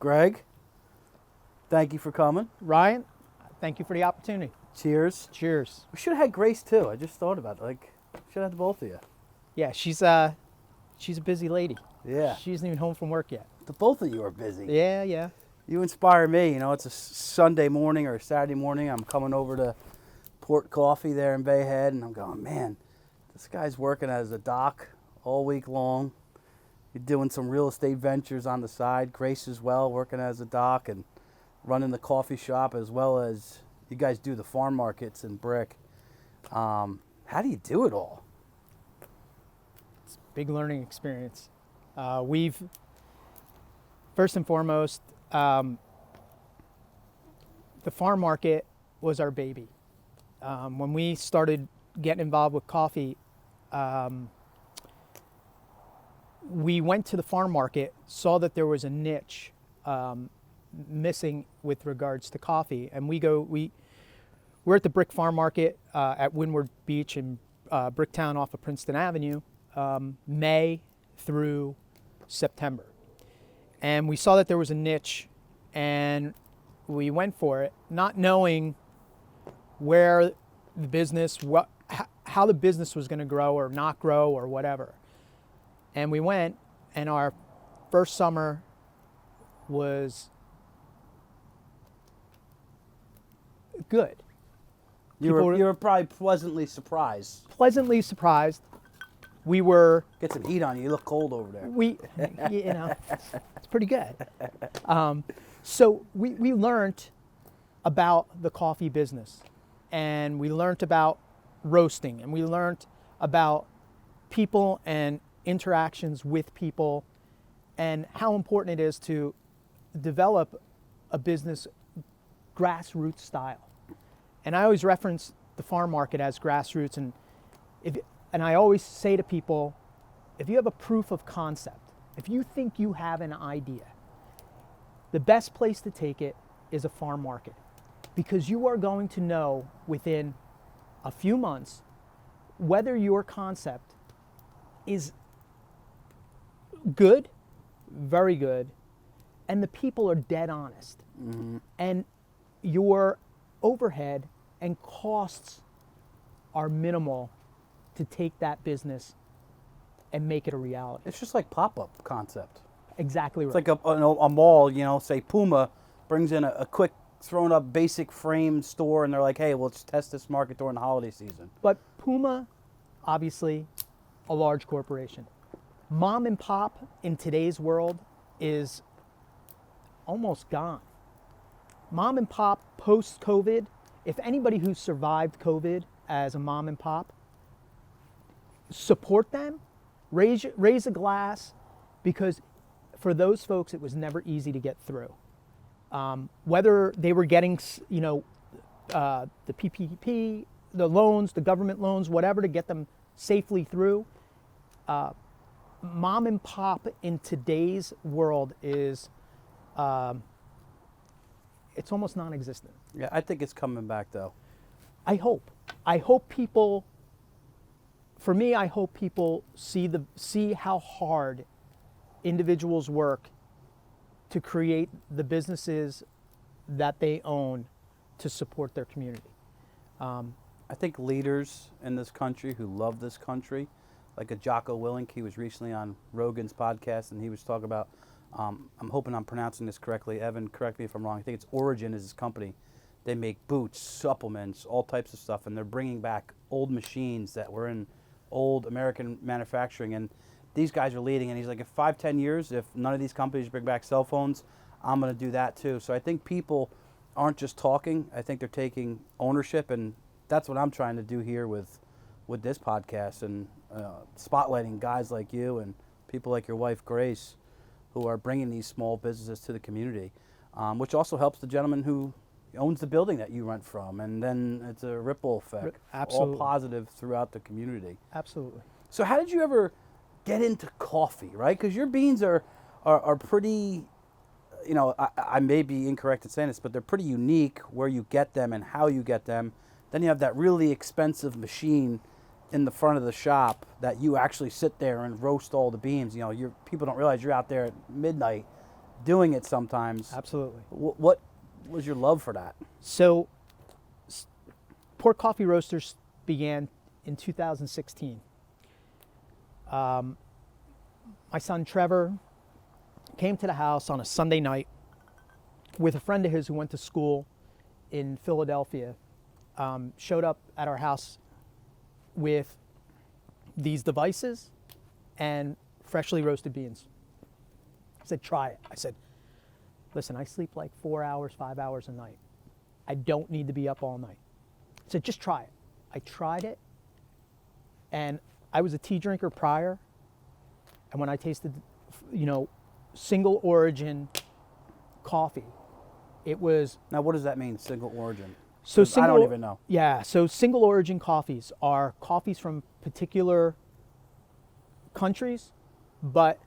Greg, thank you for coming. Ryan, thank you for the opportunity. Cheers. Cheers. We should have had Grace too. I just thought about it. Should have had the both of you. Yeah, she's a busy lady. Yeah. She isn't even home from work yet. The both of you are busy. Yeah. You inspire me. You know, it's a Sunday morning or a Saturday morning. I'm coming over to Port Coffee there in Bay Head, and I'm going, man, this guy's working as a doc all week long. You're doing some real estate ventures on the side. Grace as well, working as a doc and running the coffee shop, as well as you guys do the farm markets in Brick. How do you do it all? It's a big learning experience. We've, first and foremost, the farm market was our baby. When we started getting involved with coffee, we went to the farm market, saw that there was a niche missing with regards to coffee, and we're at the Brick Farm Market at Windward Beach in Bricktown off of Princeton Avenue, May through September. And we saw that there was a niche, and we went for it, not knowing where the business, how the business was going to grow or not grow or whatever. And we went, and our first summer was good. You were probably pleasantly surprised. Pleasantly surprised. We were... Get some heat on you. You look cold over there. It's pretty good. So we learned about the coffee business, and we learned about roasting, and we learned about people and interactions with people, and how important it is to develop a business grassroots style. And I always reference the farm market as grassroots, and I always say to people, if you have a proof of concept, if you think you have an idea, the best place to take it is a farm market, because you are going to know within a few months whether your concept is good, very good, and the people are dead honest. Mm-hmm. And your overhead and costs are minimal to take that business and make it a reality. It's just like pop-up concept. Exactly right. It's like a mall, say Puma brings in a quick thrown up basic frame store, and they're like, hey, let's test this market during the holiday season. But Puma, obviously, a large corporation. Mom and pop in today's world is almost gone. Mom and pop post-COVID, if anybody who survived COVID as a mom and pop, support them, raise a glass, because for those folks it was never easy to get through. Whether they were getting, the PPP, the loans, the government loans, whatever, to get them safely through. Mom and pop in today's world is, it's almost non-existent. Yeah, I think it's coming back though. I hope people, for me, I hope people see how hard individuals work to create the businesses that they own to support their community. I think leaders in this country who love this country, like a Jocko Willink, he was recently on Rogan's podcast, and he was talking about, I'm hoping I'm pronouncing this correctly. Evan, correct me if I'm wrong. I think it's Origin is his company. They make boots, supplements, all types of stuff, and they're bringing back old machines that were in old American manufacturing, and these guys are leading. And he's like, in 5-10 years, if none of these companies bring back cell phones, I'm going to do that too. So I think people aren't just talking. I think they're taking ownership, and that's what I'm trying to do here with this podcast, and spotlighting guys like you and people like your wife, Grace, who are bringing these small businesses to the community, which also helps the gentleman who owns the building that you rent from, and then it's a ripple effect. Absolutely. All positive throughout the community. Absolutely. So how did you ever get into coffee, right? Because your beans are pretty, I may be incorrect in saying this, but they're pretty unique where you get them and how you get them. Then you have that really expensive machine in the front of the shop that you actually sit there and roast all the beans. People don't realize you're out there at midnight doing it sometimes. Absolutely. What was your love for that? So, Port Coffee Roasters began in 2016. My son Trevor came to the house on a Sunday night with a friend of his who went to school in Philadelphia. Showed up at our house with these devices and freshly roasted beans. I said, try it. I said, listen, I sleep like 4 hours, 5 hours a night. I don't need to be up all night. I said, just try it. I tried it, and I was a tea drinker prior, and when I tasted, single origin coffee, it was... Now, what does that mean, single origin? So I don't even know. Yeah, so single origin coffees are coffees from particular countries, but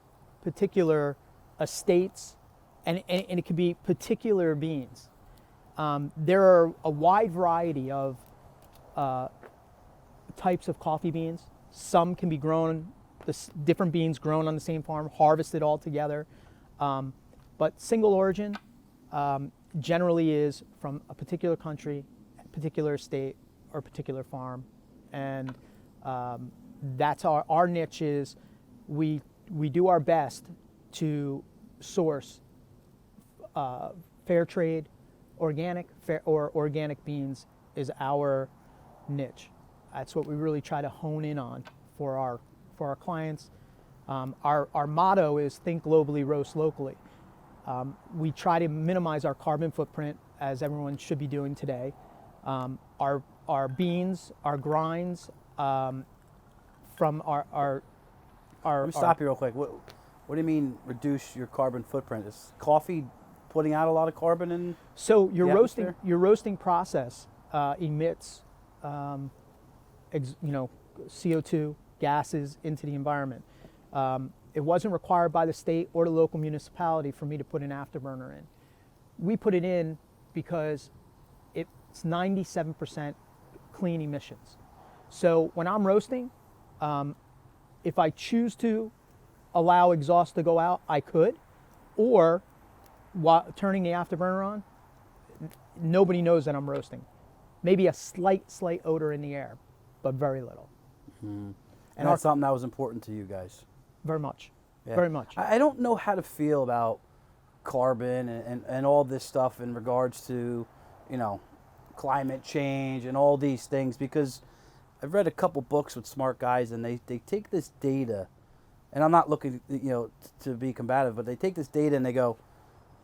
particular estates, and it can be particular beans. There are a wide variety of types of coffee beans. Some can be grown, different beans grown on the same farm, harvested all together. But single origin generally is from a particular country, particular state, or particular farm. And that's our niche is we do our best to source fair trade, organic beans is our niche. That's what we really try to hone in on for our clients. Our motto is think globally, roast locally. We try to minimize our carbon footprint, as everyone should be doing today. Our beans, our grinds, from our Let me stop you real quick. What do you mean reduce your carbon footprint? Is coffee putting out a lot of carbon in? So your atmosphere? roasting process emits CO2 gases into the environment. It wasn't required by the state or the local municipality for me to put an afterburner in. We put it in because it's 97% clean emissions. So when I'm roasting, if I choose to allow exhaust to go out, I could, or while turning the afterburner on, nobody knows that I'm roasting. Maybe a slight odor in the air, but very little. Mm-hmm. And that's something that was important to you guys. Very much. Yeah. Very much. I don't know how to feel about carbon and all this stuff in regards to, climate change and all these things, because I've read a couple books with smart guys, and they take this data, and I'm not looking, to be combative, but they take this data and they go,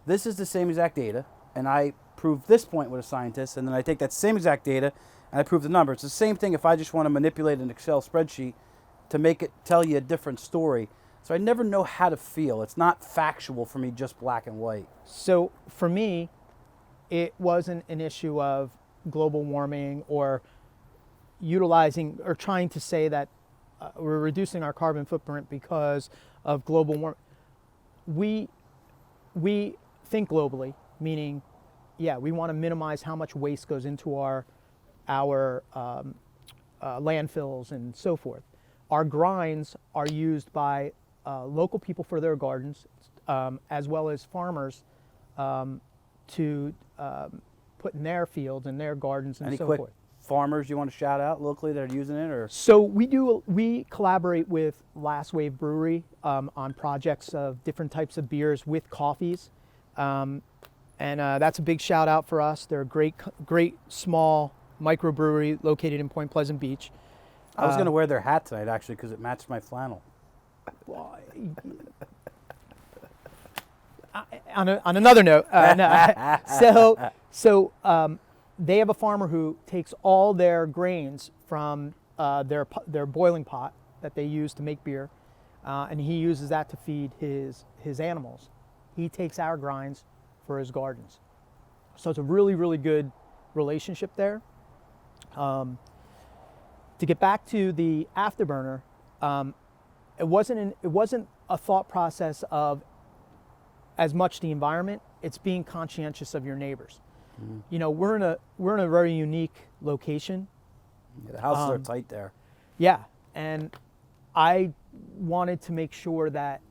this is the same exact data, and I prove this point with a scientist, and then I take that same exact data and I prove the number. It's the same thing if I just want to manipulate an Excel spreadsheet to make it tell you a different story. So I never know how to feel. It's not factual for me, just black and white. So for me, it wasn't an issue of global warming or utilizing or trying to say that we're reducing our carbon footprint because of global warming. We think globally, meaning, we want to minimize how much waste goes into our landfills and so forth. Our grinds are used by local people for their gardens, as well as farmers to put in their fields and their gardens and Any so quick forth. farmers you want to shout out locally that are using it, or? So we collaborate with Last Wave Brewery on projects of different types of beers with coffees, and that's a big shout out for us. They're a great small microbrewery located in Point Pleasant Beach. I was going to wear their hat tonight, actually, because it matched my flannel. On another note, so they have a farmer who takes all their grains from their boiling pot that they use to make beer, and he uses that to feed his animals. He takes our grinds for his gardens. So it's a really, really good relationship there. To get back to the afterburner, it wasn't a thought process of as much the environment. It's being conscientious of your neighbors. Mm-hmm. We're in a very unique location. Yeah, the houses are tight there. Yeah, and I wanted to make sure that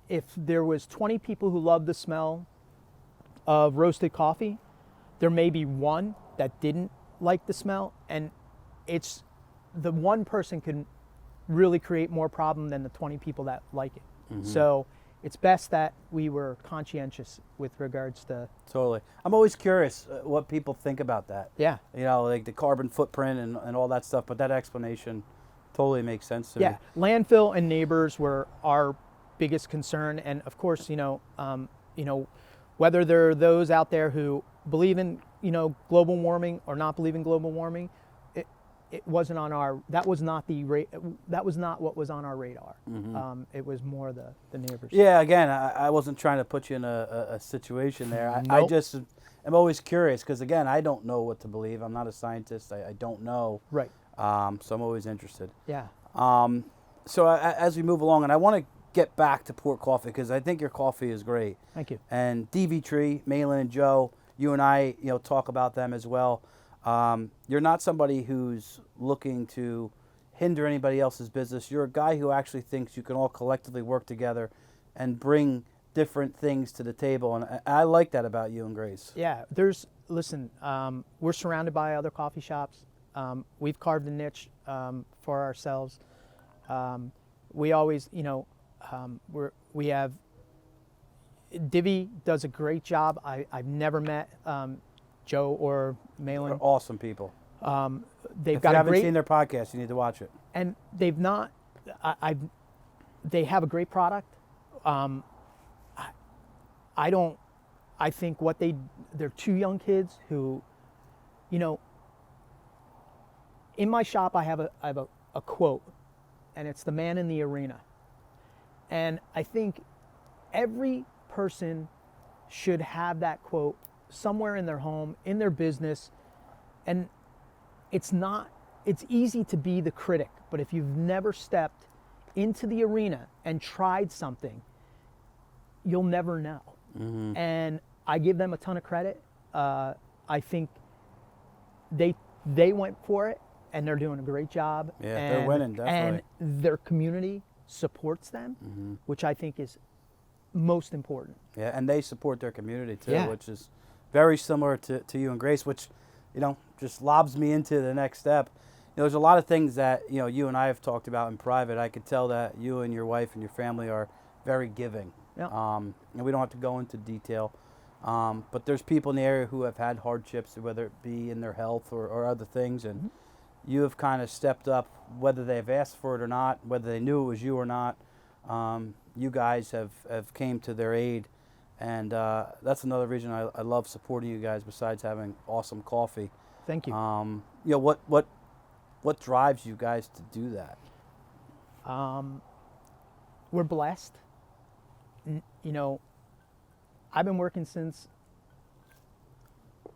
if there was 20 people who loved the smell of roasted coffee, there may be one that didn't like the smell, and it's the one person can really create more problem than the 20 people that like it. So it's best that we were conscientious with regards to. Totally. I'm always curious what people think about that. Yeah. You know, like the carbon footprint and all that stuff, but that explanation totally makes sense to me. Yeah, landfill and neighbors were our biggest concern, and of course, whether there are those out there who believe in global warming or not believe in global warming, it wasn't on our. That was not what was on our radar. It was more the neighbors. Yeah. Again, I wasn't trying to put you in a situation there. I Nope. just am always curious because again, I don't know what to believe. I'm not a scientist. I don't know. Right. So I'm always interested. Yeah. So as we move along, and I want to get back to Port Coffee because I think your coffee is great. Thank you. And DV Tree, Malin and Joe, you and I, talk about them as well. You're not somebody who's looking to hinder anybody else's business. You're a guy who actually thinks you can all collectively work together and bring different things to the table. And I like that about you and Grace. Yeah. We're surrounded by other coffee shops. We've carved a niche for ourselves. We always, we have. Divi does a great job. I've never met Joe or Malin. They're awesome people. They've If got you a haven't great, seen their podcast, you need to watch it. and they've not. They have a great product. I don't. I think they're two young kids who, in my shop I have a quote, and it's the man in the arena, and I think every person should have that quote somewhere in their home, in their business. And it's easy to be the critic, but if you've never stepped into the arena and tried something, you'll never know. And I give them a ton of credit. I think they went for it and they're doing a great job. Yeah, they're winning, definitely. And their community supports them, which I think is most important. Yeah, and they support their community too, Yeah. which is very similar to you and Grace, which, just lobs me into the next step. There's a lot of things that, you and I have talked about in private. I could tell that you and your wife and your family are very giving. Yeah. And we don't have to go into detail. But there's people in the area who have had hardships, whether it be in their health or other things, and you have kind of stepped up, whether they've asked for it or not, whether they knew it was you or not. You guys have came to their aid, and that's another reason I love supporting you guys. Besides having awesome coffee, Thank you. What drives you guys to do that? We're blessed. I've been working since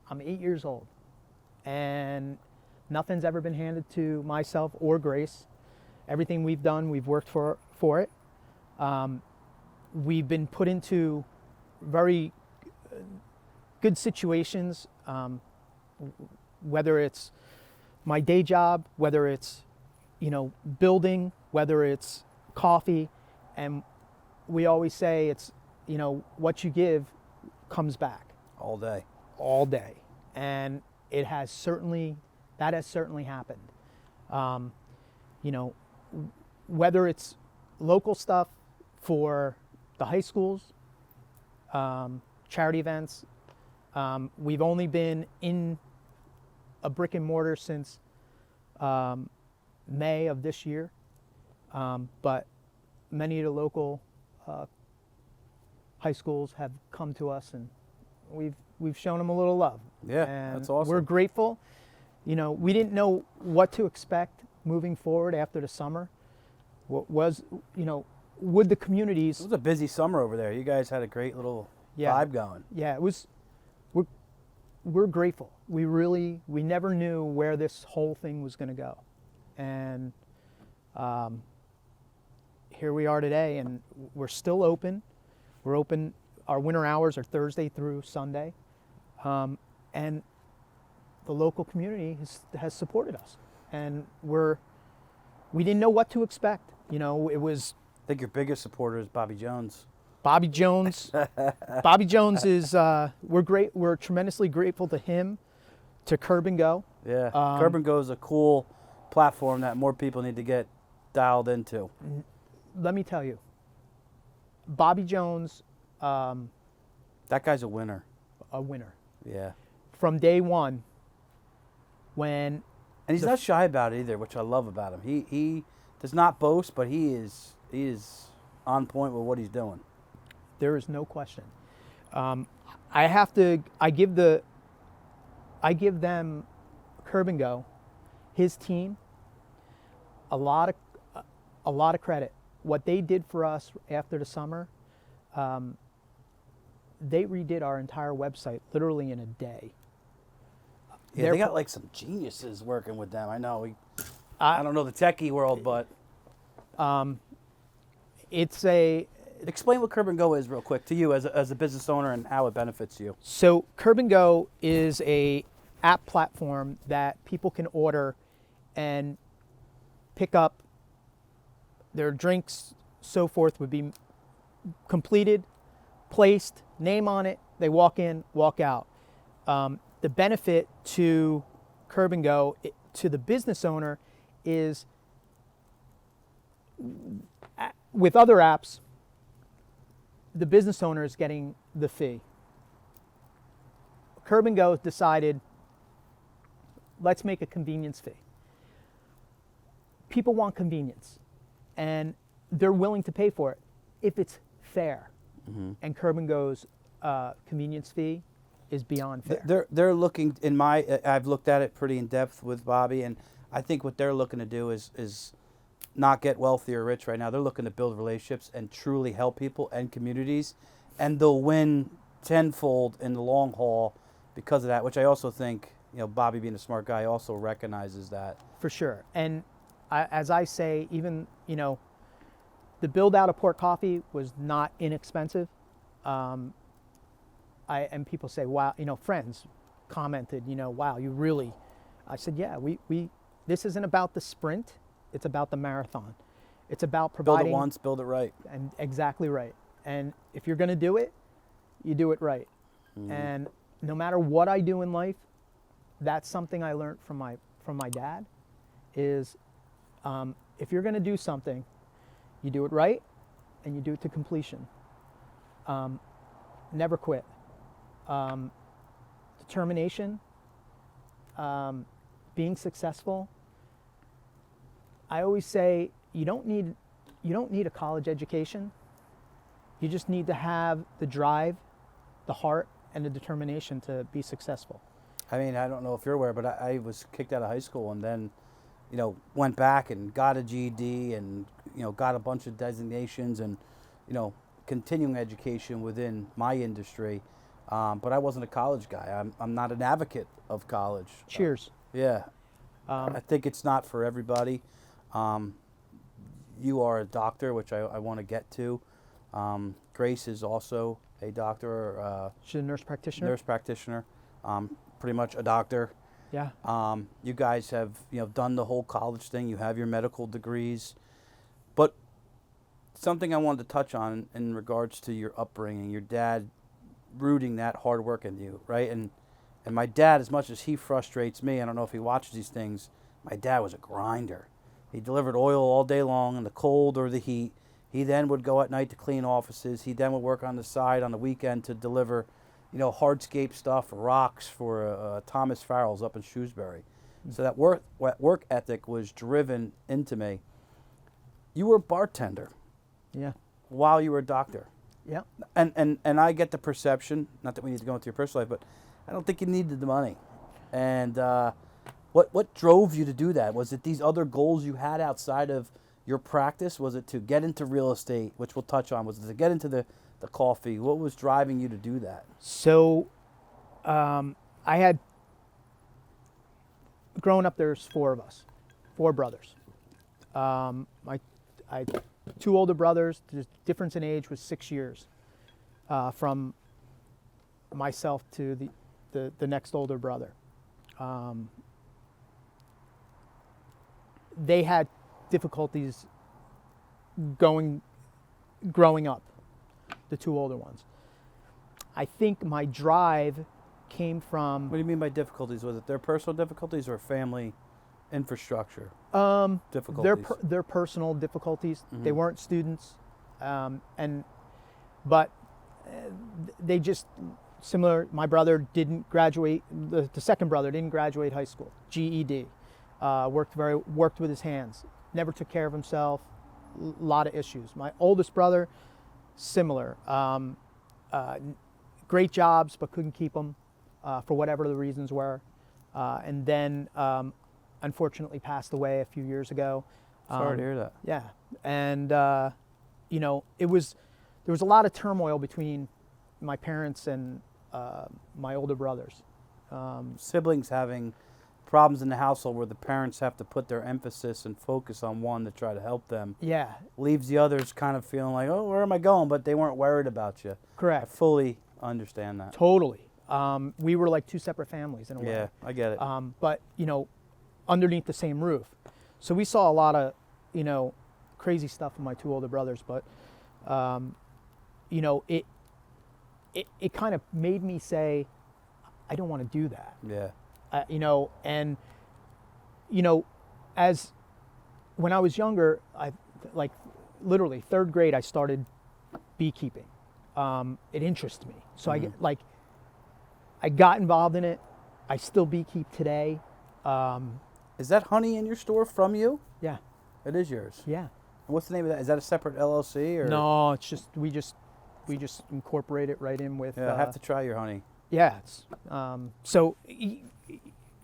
I'm 8 years old, and nothing's ever been handed to myself or Grace. Everything we've done, we've worked for it. We've been put into very good situations, whether it's my day job, whether it's, building, whether it's coffee. And we always say it's, what you give comes back. All day. All day. And that has certainly happened. Whether it's local stuff for the high schools, charity events. We've only been in a brick and mortar since May of this year, but many of the local high schools have come to us, and we've shown them a little love. Yeah, and that's awesome. We're grateful. We didn't know what to expect moving forward after the summer. What was, would the communities? It was a busy summer over there. You guys had a great little vibe going. Yeah, it was. We're grateful. We never knew where this whole thing was going to go, and here we are today, and we're still open. We're open. Our winter hours are Thursday through Sunday, and the local community has supported us, and we didn't know what to expect. It was. I think your biggest supporter is Bobby Jones. Bobby Jones. Bobby Jones is we're great. We're tremendously grateful to him, to Curb and Go. Yeah, Curb and Go is a cool platform that more people need to get dialed into. Let me tell you, Bobby Jones, That guy's a winner. a winner Yeah, from day one. When and he's not shy about it either, which I love about him. He does not boast, but he is on point with what he's doing. there is no question, I give them Curb and Go, his team, a lot of credit. What they did for us after the summer, they redid our entire website literally in a day. Yeah, they got like some geniuses working with them. I know. I don't know the techie world, but it's a explain what Curb and Go is real quick to you as a business owner and how it benefits you. So Curb and Go is a app platform that people can order and pick up their drinks, so forth, would be completed, placed, name on it, they walk in, walk out. The benefit to Curb and Go, to the business owner, is with other apps, the business owner is getting the fee. Curb and Go decided, let's make a convenience fee. People want convenience, and they're willing to pay for it if it's fair. Mm-hmm. And Curb and Go's convenience fee is beyond fair. They're looking I've looked at it pretty in depth with Bobby, and I think what they're looking to do is not get wealthy or rich right now. They're looking to build relationships and truly help people and communities, and they'll win tenfold in the long haul because of that, which I also think, Bobby being a smart guy also recognizes that. For sure. And as I say, even, the build out of Port Coffee was not inexpensive. And people say, wow, friends commented, wow, you really, I said, yeah, we this isn't about the sprint, it's about the marathon. It's about providing. Build it once, build it right. And exactly right. And if you're going to do it, you do it right. Mm. And no matter what I do in life, that's something I learned from my dad, is if you're going to do something, you do it right and you do it to completion. Never quit. Determination, being successful. I always say you don't need a college education. You just need to have the drive, the heart, and the determination to be successful. I mean, I don't know if you're aware, but I was kicked out of high school and then, went back and got a GED and, got a bunch of designations and, continuing education within my industry. But I wasn't a college guy. I'm not an advocate of college. Cheers. Yeah. I think it's not for everybody. You are a doctor, which I want to get to. Grace is also a doctor. She's a nurse practitioner. Nurse practitioner. Pretty much a doctor. Yeah. You guys have done the whole college thing. You have your medical degrees. But something I wanted to touch on in regards to your upbringing, your dad rooting that hard work in you, right? And my dad, as much as he frustrates me, I don't know if he watches these things, my dad was a grinder. He delivered oil all day long in the cold or the heat. He then would go at night to clean offices. He then would work on the side on the weekend to deliver, hardscape stuff, rocks for Thomas Farrell's up in Shrewsbury. Mm-hmm. So that work ethic was driven into me. You were a bartender. Yeah. While you were a doctor. Yeah. And I get the perception, not that we need to go into your personal life, but I don't think you needed the money. And what drove you to do that? Was it these other goals you had outside of your practice? Was it to get into real estate, which we'll touch on? Was it to get into the coffee? What was driving you to do that? So I had, growing up, there's four of us, four brothers. I had two older brothers. The difference in age was 6 years from myself to the next older brother. They had difficulties growing up. the two older ones. I think my drive came from. What do you mean by difficulties? Was it their personal difficulties or family infrastructure difficulties? Their personal difficulties. Mm-hmm. They weren't students, but they just similar. My brother didn't graduate. The second brother didn't graduate high school. GED. Worked with his hands. Never took care of himself. A lot of issues. My oldest brother, similar. Great jobs, but couldn't keep them for whatever the reasons were, and then unfortunately passed away a few years ago. Sorry to hear that. Yeah, and there was a lot of turmoil between my parents and my older brothers. Siblings having problems in the household where the parents have to put their emphasis and focus on one to try to help them. Yeah, Leaves the others kind of feeling like, oh, where am I going? But they weren't worried about you. correct. I fully understand that. Totally. We were like two separate families in a way. Yeah, I get it. But underneath the same roof. So we saw a lot of crazy stuff with my two older brothers. But it kind of made me say, I don't want to do that. Yeah. As when I was younger, literally third grade, I started beekeeping. It interested me. So I got involved in it. I still beekeep today. Is that honey in your store from you? Yeah. It is yours. Yeah. And what's the name of that? Is that a separate LLC or? No, it's just we just incorporate it right in with. Yeah, I have to try your honey. Yeah. It's, so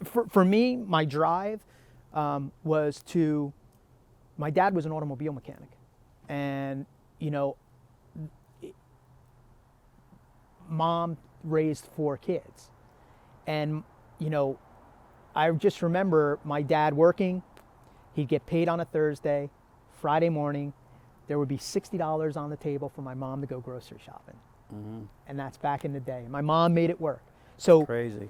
for me, my drive was to. My dad was an automobile mechanic, and Mom raised 4 kids, and I just remember my dad working. He'd get paid on a Thursday. Friday morning, there would be $60 on the table for my mom to go grocery shopping. Mm-hmm. And that's back in the day. My mom made it work. So, Crazy.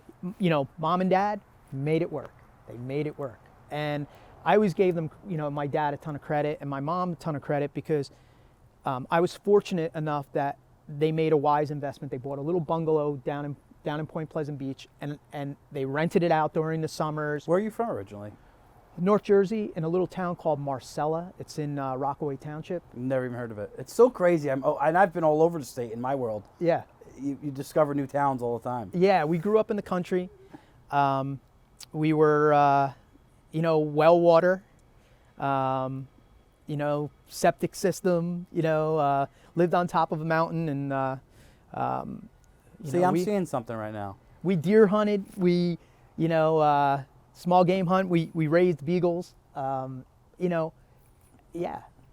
Mom and dad made it work. They made it work. And I always gave them, my dad a ton of credit and my mom a ton of credit because I was fortunate enough that they made a wise investment. They bought a little bungalow down in Point Pleasant Beach and they rented it out during the summers. Where are you from originally? North Jersey, in a little town called Marcella. It's in Rockaway Township. Never even heard of it. It's so crazy. And I've been all over the state in my world. Yeah. You discover new towns all the time. Yeah, we grew up in the country. We were, well water, septic system, lived on top of a mountain and, I'm seeing something right now. We deer hunted. We, small game hunt. We raised beagles. Yeah.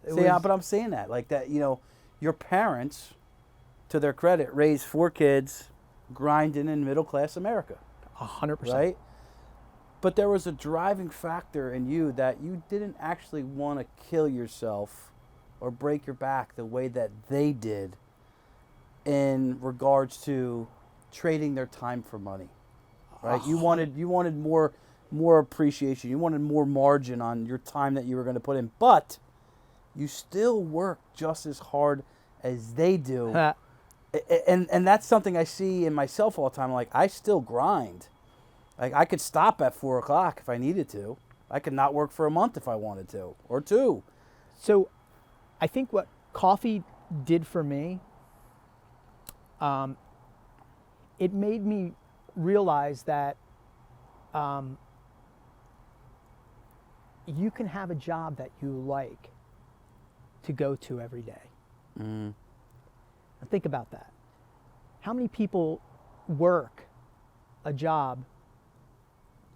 But I'm seeing that. Like that, your parents, to their credit, raised 4 kids, grinding in middle-class America. 100%. Right? But there was a driving factor in you that you didn't actually want to kill yourself or break your back the way that they did in regards to trading their time for money. Right? You wanted more appreciation. You wanted more margin on your time that you were going to put in, but you still work just as hard as they do. And that's something I see in myself all the time. Like, I still grind. Like, I could stop at 4 o'clock if I needed to. I could not work for a month if I wanted to, or 2. So I think what coffee did for me, it made me realize that you can have a job that you like to go to every day. Mm. Now think about that. How many people work a job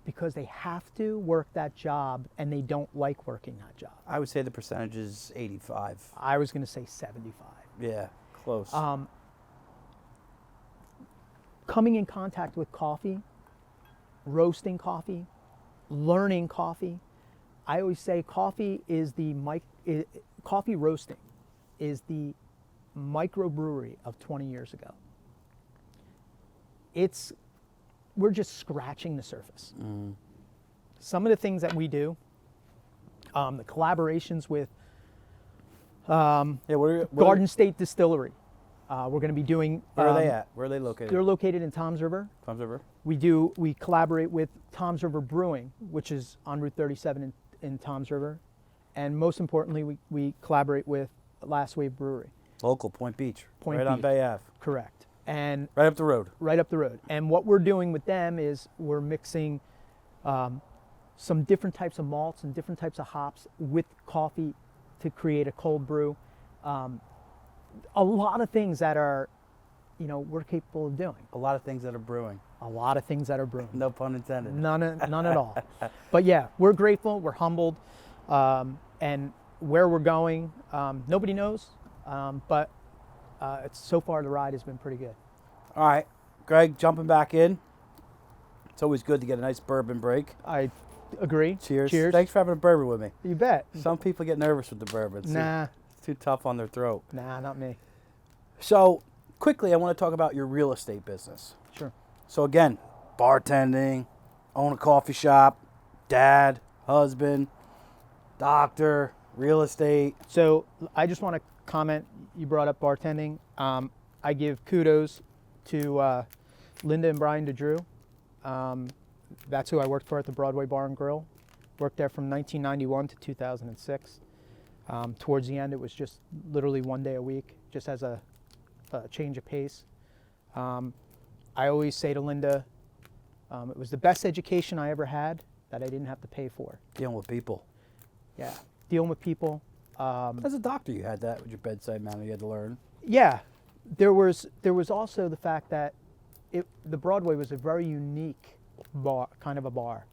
because they have to work that job and they don't like working that job? I would say the percentage is 85. I was going to say 75. Yeah, close. Coming in contact with coffee, roasting coffee, learning coffee. I always say coffee roasting is the microbrewery of 20 years ago. We're just scratching the surface. Mm. Some of the things that we do, the collaborations with Garden State Distillery, We're going to be doing. Where are they at? Where are they located? They're located in Toms River. Toms River. We collaborate with Toms River Brewing, which is on Route 37 in Toms River, and most importantly, we collaborate with Last Wave Brewery. Local, Point Beach. Point right on Beach. Bay Ave. Correct. And Right up the road. right up the road. And what we're doing with them is we're mixing some different types of malts and different types of hops with coffee to create a cold brew. A lot of things that are, we're capable of doing. A lot of things that are brewing. A lot of things that are brewing. No pun intended. None at all. But yeah, we're grateful, we're humbled, and where we're going, nobody knows, but so far the ride has been pretty good. All right, Greg, jumping back in. It's always good to get a nice bourbon break. I agree. Cheers. Cheers. Thanks for having a bourbon with me. You bet. Some people get nervous with the bourbon. Nah. It's too tough on their throat. Nah, not me. So, quickly, I want to talk about your real estate business. Sure. So, again, bartending, own a coffee shop, dad, husband, doctor, real estate. So I just want to comment, you brought up bartending. I give kudos to Linda and Brian DeDrew. That's who I worked for at the Broadway Bar and Grill. Worked there from 1991 to 2006. Towards the end, it was just literally one day a week, just as a change of pace. I always say to Linda, it was the best education I ever had that I didn't have to pay for. Dealing with people. Yeah, dealing with people. As a doctor, you had that with your bedside manner you had to learn. Yeah, there was also the fact that the Broadway was a very unique bar, kind of a bar.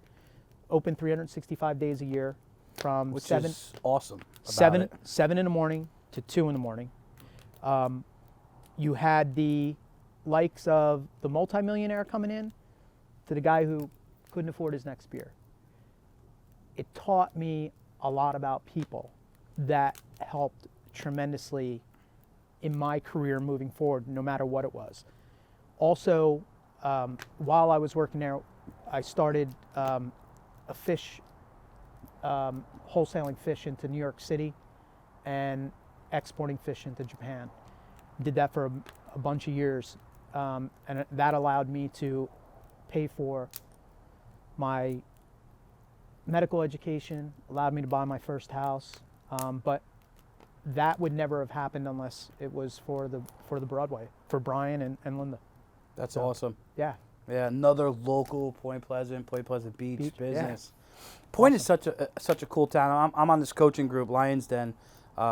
Open 365 days a year, from Which seven is awesome about it. 7 in the morning to 2 in the morning. You had the likes of the multimillionaire coming in to the guy who couldn't afford his next beer. It taught me a lot about people that helped tremendously in my career moving forward, no matter what it was. Also, while I was working there, I started a fish, wholesaling fish into New York City and exporting fish into Japan. Did that for a bunch of years, and that allowed me to pay for my medical education, allowed me to buy my first house, but that would never have happened unless it was for the Broadway, for Brian and Linda. That's So, awesome. Yeah. Yeah, another local Point Pleasant Beach Beach, business. yeah. Point is such a cool town. I'm on this coaching group, Lions Den,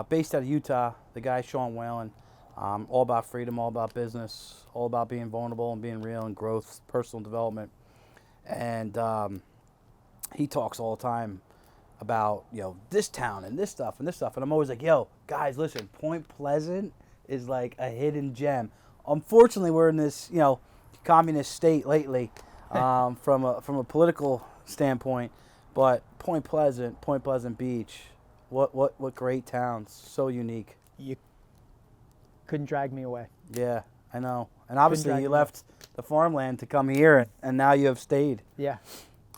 based out of Utah. The guy Sean Whalen, all about freedom, all about business, all about being vulnerable and being real and growth, personal development. And he talks all the time about this town and this stuff and this stuff. And I'm always like, yo, guys, listen, Point Pleasant is like a hidden gem. Unfortunately, we're in this communist state lately, from a political standpoint. But Point Pleasant Beach, what great towns, so unique. You couldn't drag me away. Yeah, I know. And obviously drag you me left the farmland to come here, and now you have stayed. Yeah.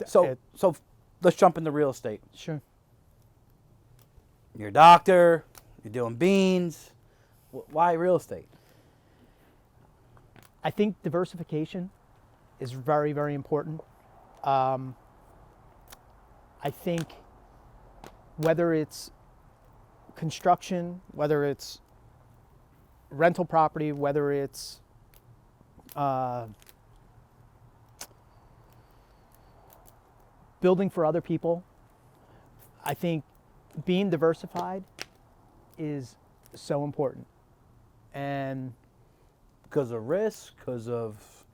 So let's jump into real estate. Sure. You're a doctor, you're doing beans. Why real estate? I think diversification is very, very important. I think whether it's construction, whether it's rental property, whether it's building for other people, I think being diversified is so important. And Because of risk, because of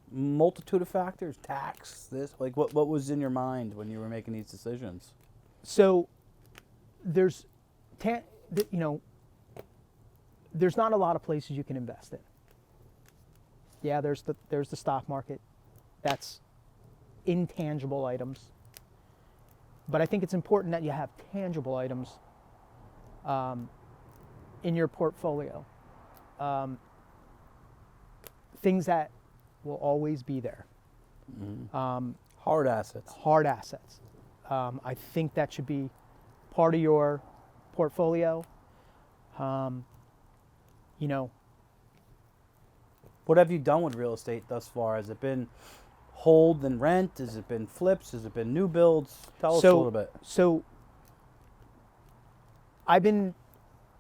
multitude of factors, tax, this, like what was in your mind when you were making these decisions? so there's not a lot of places you can invest in. Yeah, there's the stock market. That's intangible items. But I think it's important that you have tangible items in your portfolio. Things that will always be there. Hard assets. Hard assets. I think that should be part of your portfolio. What have you done with real estate thus far? Has it been hold and rent? Has it been flips? Has it been new builds? Tell us a little bit. So I've been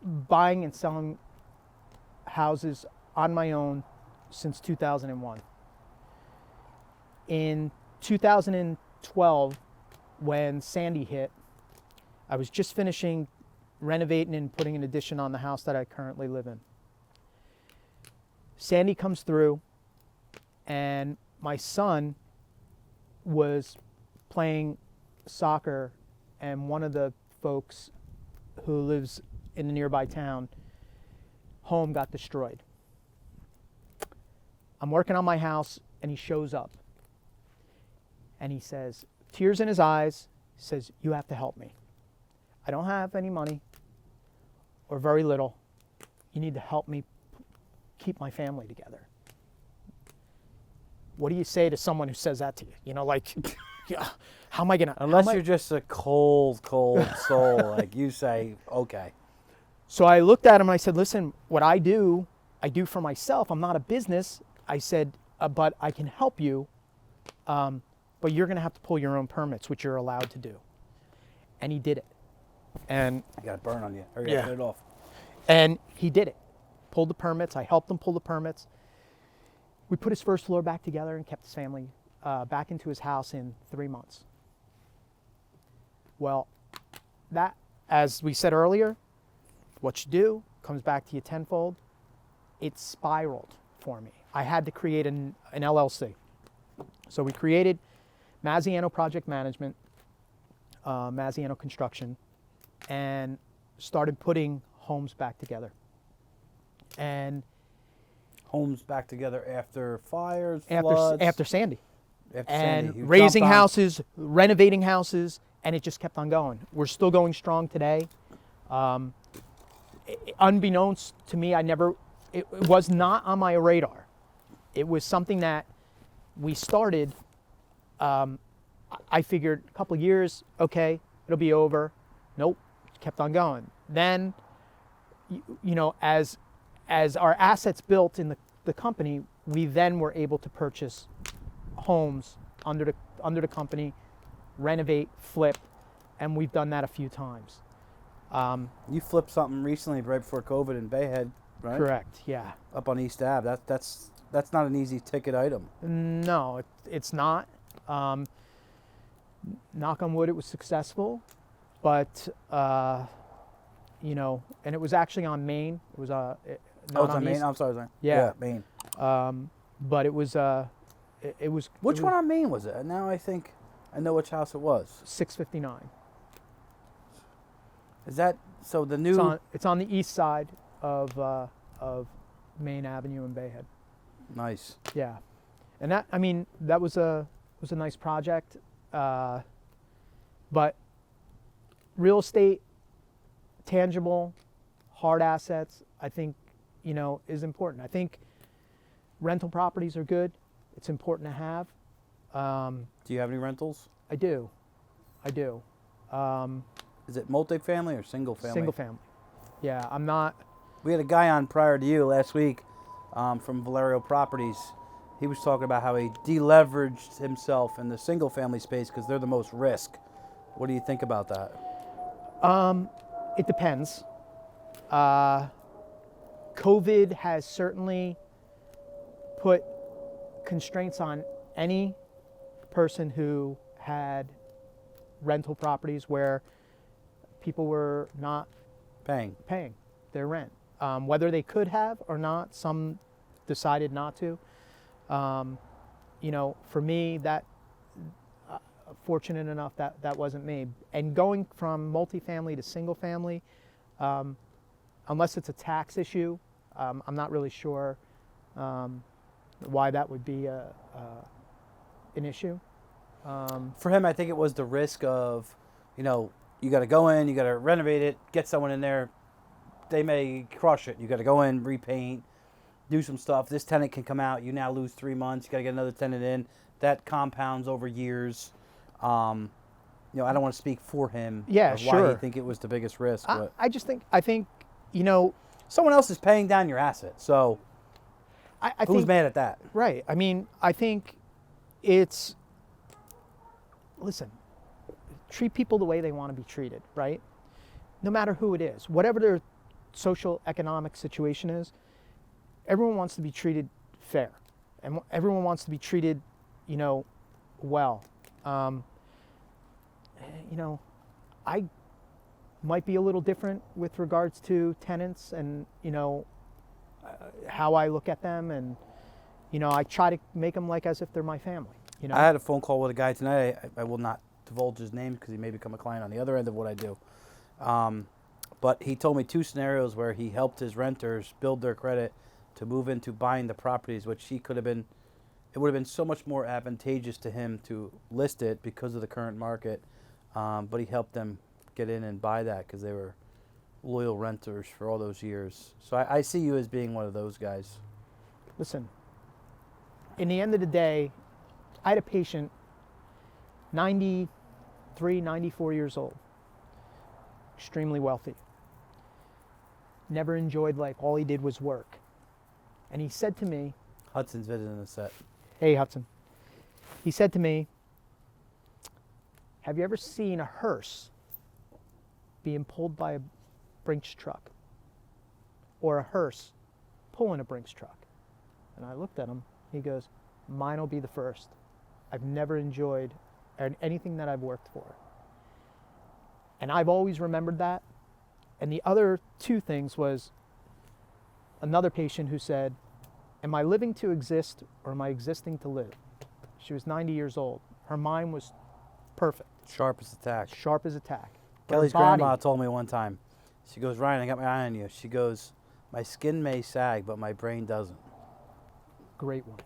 buying and selling houses on my own since 2001. In 2012, when Sandy hit, I was just finishing renovating and putting an addition on the house that I currently live in. Sandy comes through, and my son was playing soccer, and one of the folks who lives in the nearby town home got destroyed. I'm working on my house, and he shows up, and he says, tears in his eyes, says, "You have to help me. I don't have any money or very little. You need to help me keep my family together." What do you say to someone who says that to you? You know, like, yeah, how am I gonna? Unless you're just a cold soul, like you say, okay. So I looked at him and I said, "Listen, what I do for myself. I'm not a business." I said, "But I can help you, but you're gonna have to pull your own permits, which you're allowed to do." And he did it. And I got a burn on you. Hurry Yeah. up, get it off. And he did it. Pulled the permits. I helped him pull the permits. We put his first floor back together and kept his family back into his house in 3 months. Well, that, as we said earlier, what you do comes back to you tenfold. It spiraled for me. I had to create an LLC. So we created Mazzatta Project Management, Mazzatta Construction, and started putting homes back together. And Homes back together after fires, floods. after Sandy. After And Sandy. You raising jumped on- houses, renovating houses, and it just kept on going. We're still going strong today. Unbeknownst to me, it was not on my radar. It was something that we started. I figured a couple of years, okay, it'll be over. Nope, kept on going. Then, you know, as our assets built in the company, we then were able to purchase homes under the company, renovate, flip, and we've done that a few times. You flipped something recently right before COVID in Bayhead, right? Correct, yeah. Up on East Ave. That's not an easy ticket item. No, it's not. Knock on wood, it was successful, but you know, and it was actually on Main. It was not It's on East. Main. I'm sorry. Yeah. Main. But it was it was. Which one on Main was it? Now I think I know which house it was. 659. Is that so? The new It's on the east side of Main Avenue in Bayhead. nice. Yeah, and that was a nice project, but real estate, tangible, hard assets, I think, you know, is important. I think rental properties are good. It's important to have. Do you have any rentals? I do. Is it multifamily or single family? Single family. Yeah, I'm not. We had a guy on prior to you last week from Valerio Properties. He was talking about how he deleveraged himself in the single family space because they're the most risk. What do you think about that? It depends. COVID has certainly put constraints on any person who had rental properties where people were not paying their rent. Whether they could have or not, some decided not to. You know, for me, that fortunate enough that wasn't me. And going from multifamily to single family, unless it's a tax issue, I'm not really sure why that would be an issue. For him, I think it was the risk of, you know, you got to go in, you got to renovate it, get someone in there. They may crush it. You got to go in, repaint, do some stuff. This tenant can come out. You now lose 3 months. You got to get another tenant in. That compounds over years. You know, I don't want to speak for him. Yeah, of sure. Why he think it was the biggest risk. But I think, you know, someone else is paying down your asset. So I Who's think, mad at that? right. I mean, I think it's, listen, treat people the way they want to be treated, right? No matter who it is, whatever their social economic situation is, everyone wants to be treated fair, and everyone wants to be treated, well. I might be a little different with regards to tenants and how I look at them, and I try to make them like as if they're my family. I had a phone call with a guy tonight. I will not divulge his name because he may become a client on the other end of what I do. But he told me 2 scenarios where he helped his renters build their credit to move into buying the properties, which it would have been so much more advantageous to him to list it because of the current market. But he helped them get in and buy that because they were loyal renters for all those years. So I see you as being one of those guys. Listen, in the end of the day, I had a patient, 93, 94 years old, extremely wealthy, never enjoyed life. All he did was work. And he said to me, Hudson's visiting the set. hey, Hudson. He said to me, have you ever seen a hearse being pulled by a Brinks truck? Or a hearse pulling a Brinks truck? And I looked at him. He goes, mine will be the first. I've never enjoyed anything that I've worked for. And I've always remembered that. And the other 2 things was another patient who said, am I living to exist or am I existing to live? She was 90 years old. Her mind was perfect. Sharp as a tack. Sharp as a tack. But Kelly's her body, grandma told me one time. She goes, Ryan, I got my eye on you. She goes, my skin may sag, but my brain doesn't. great one.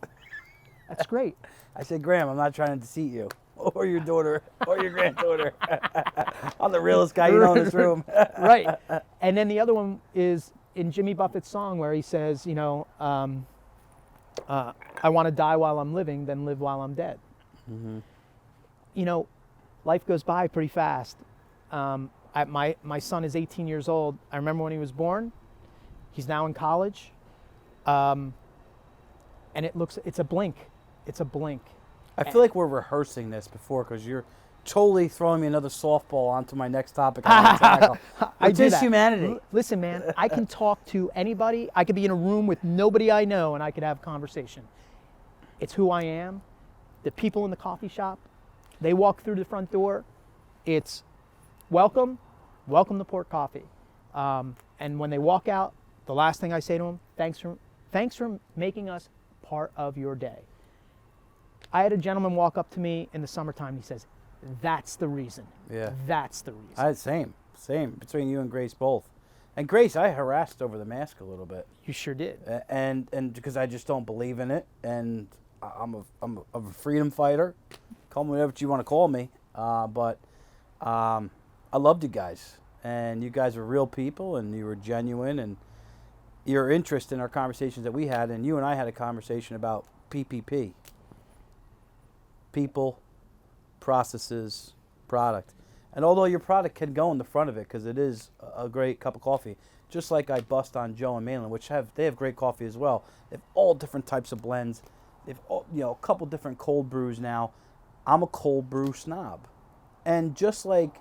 That's great. I said, Graham, I'm not trying to deceive you or your daughter or your granddaughter. I'm the realest guy you know in this room. Right. And then the other one is in Jimmy Buffett's song where he says, I want to die while I'm living, then live while I'm dead. Mm-hmm. Life goes by pretty fast. My son is 18 years old. I remember when he was born. He's now in college. And it's a blink. It's a blink. I feel like we're rehearsing this before because you're totally throwing me another softball onto my next topic I want to tackle, which is humanity. Listen, man, I can talk to anybody. I could be in a room with nobody I know and I could have a conversation. It's who I am. The people in the coffee shop, they walk through the front door. It's welcome to Port Coffee. And when they walk out, the last thing I say to them, thanks for making us part of your day. I had a gentleman walk up to me in the summertime. He says, that's the reason. Yeah. That's the reason. Same between you and Grace both. And Grace, I harassed over the mask a little bit. You sure did. And because I just don't believe in it, and I'm a freedom fighter. Call me whatever you want to call me. But I loved you guys, and you guys were real people, and you were genuine, and your interest in our conversations that we had, and you and I had a conversation about PPP. People, processes, product. And although your product can go in the front of it because it is a great cup of coffee, just like I bust on Joe and Malin, which they have great coffee as well. They have all different types of blends. They've a couple different cold brews now. I'm a cold brew snob. And just like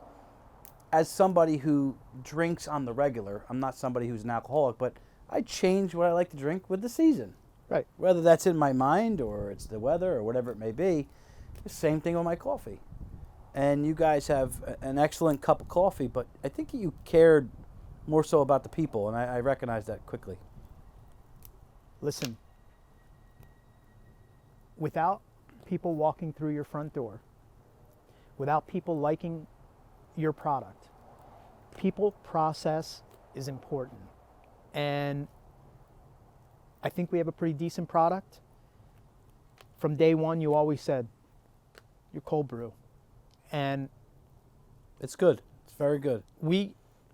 as somebody who drinks on the regular, I'm not somebody who's an alcoholic, but I change what I like to drink with the season. Right. Whether that's in my mind or it's the weather or whatever it may be, the same thing with my coffee. And you guys have an excellent cup of coffee, but I think you cared more so about the people, and I recognize that quickly. Listen, without people walking through your front door, without people liking your product, people process is important. And I think we have a pretty decent product. From day one, you always said, your cold brew. And it's good. It's very good.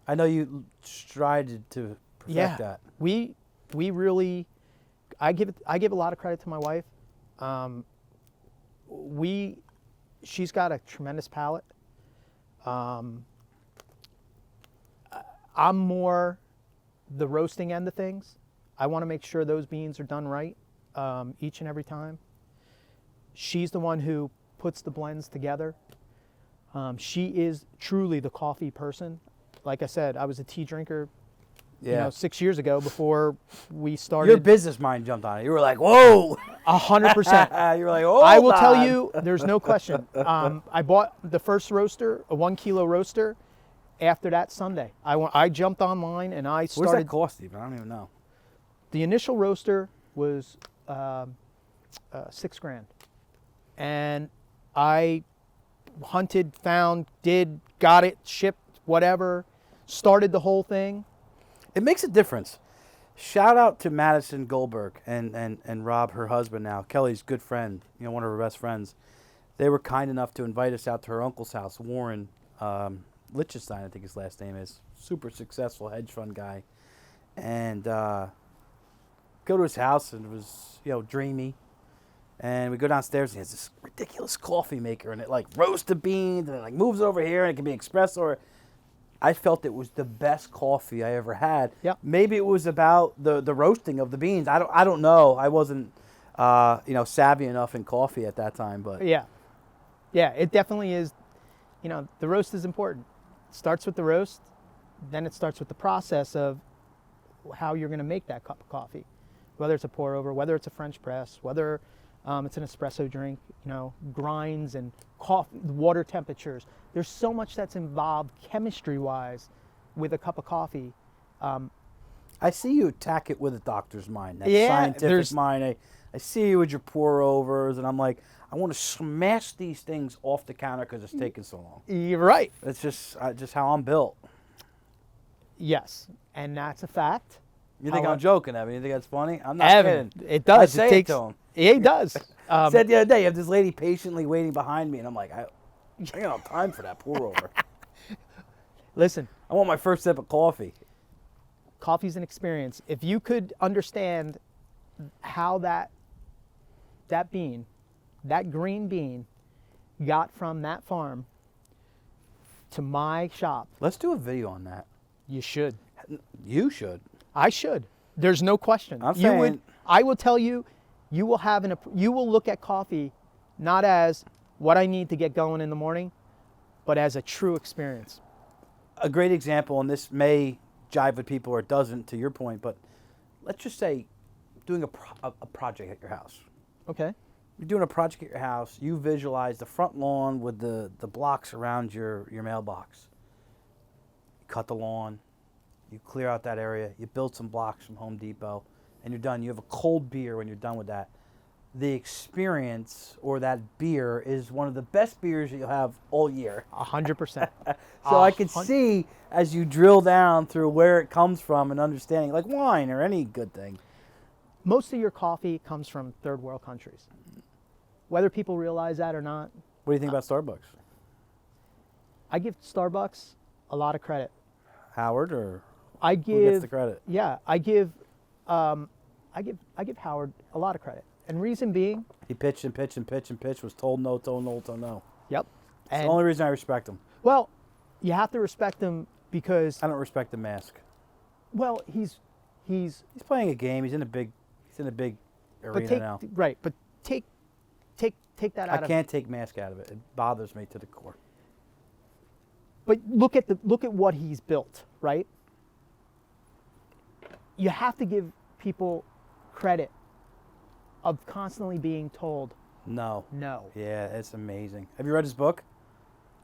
I know you strided to perfect that. We really, I give a lot of credit to my wife. She's got a tremendous palate. I'm more the roasting end of things. I want to make sure those beans are done right. each and every time. She's the one who puts the blends together. She is truly the coffee person. Like I said, I was a tea drinker, 6 years ago before we started. Your business mind jumped on it. You were like, whoa. 100%. You were like, oh. I will tell you, there's no question. I bought the first roaster, a 1 kilo roaster, after that Sunday. I jumped online and I started. What's that cost even? I don't even know. The initial roaster was $6,000. And I hunted, found, got it, shipped, whatever, started the whole thing. It makes a difference. Shout out to Madison Goldberg and Rob, her husband now, Kelly's good friend, one of her best friends. They were kind enough to invite us out to her uncle's house, Warren Lichtenstein, I think his last name is. Super successful hedge fund guy. And go to his house, and it was, dreamy. And we go downstairs, and he has this ridiculous coffee maker, and it roasts the beans, and it moves over here, and it can be espresso. Or I felt it was the best coffee I ever had. Yep. Maybe it was about the roasting of the beans. I don't know. I wasn't savvy enough in coffee at that time, but yeah, it definitely is. The roast is important. It starts with the roast, then it starts with the process of how you're going to make that cup of coffee, whether it's a pour over, whether it's a French press, whether it's an espresso drink, grinds and coffee, water temperatures. There's so much that's involved chemistry-wise with a cup of coffee. I see you attack it with a doctor's mind, that Yeah, scientific mind. I see you with your pour-overs, and I'm like, I want to smash these things off the counter because it's taking so long. You're right. It's just how I'm built. Yes, and that's a fact. You think I'm joking, Evan? You think that's funny? I'm not Evan, kidding. it does. I say it to him. Yeah, he does. Said the other day, you have this lady patiently waiting behind me, and I'm like, I don't have time for that pour-over. Listen. I want my first sip of coffee. Coffee's an experience. If you could understand how that bean, that green bean, got from that farm to my shop. Let's do a video on that. You should. You should. I should. There's no question. I'm saying. I will tell you, you will look at coffee not as what I need to get going in the morning, but as a true experience. A great example, and this may jive with people or it doesn't, to your point, but let's just say doing a project at your house. Okay. You're doing a project at your house. You visualize the front lawn with the blocks around your mailbox. You cut the lawn. You clear out that area. You build some blocks from Home Depot, and you're done. You have a cold beer when you're done with that. The experience or that beer is one of the best beers that you'll have all year. 100%. So I can see as you drill down through where it comes from and understanding, like wine or any good thing. Most of your coffee comes from third world countries. Whether people realize that or not. What do you think about Starbucks? I give Starbucks a lot of credit. Howard or who gets the credit? Yeah, I give Howard a lot of credit. And reason being, he pitched and pitched and pitched and pitched, was told no, told no, told no. Yep. It's the only reason I respect him. Well, you have to respect him because I don't respect the mask. Well, he's playing a game. He's in a big arena now. Right, but take that out of it. I can't take mask out of it. It bothers me to the core. But look at what he's built, right? You have to give people credit of constantly being told no. No. Yeah, it's amazing. Have you read his book?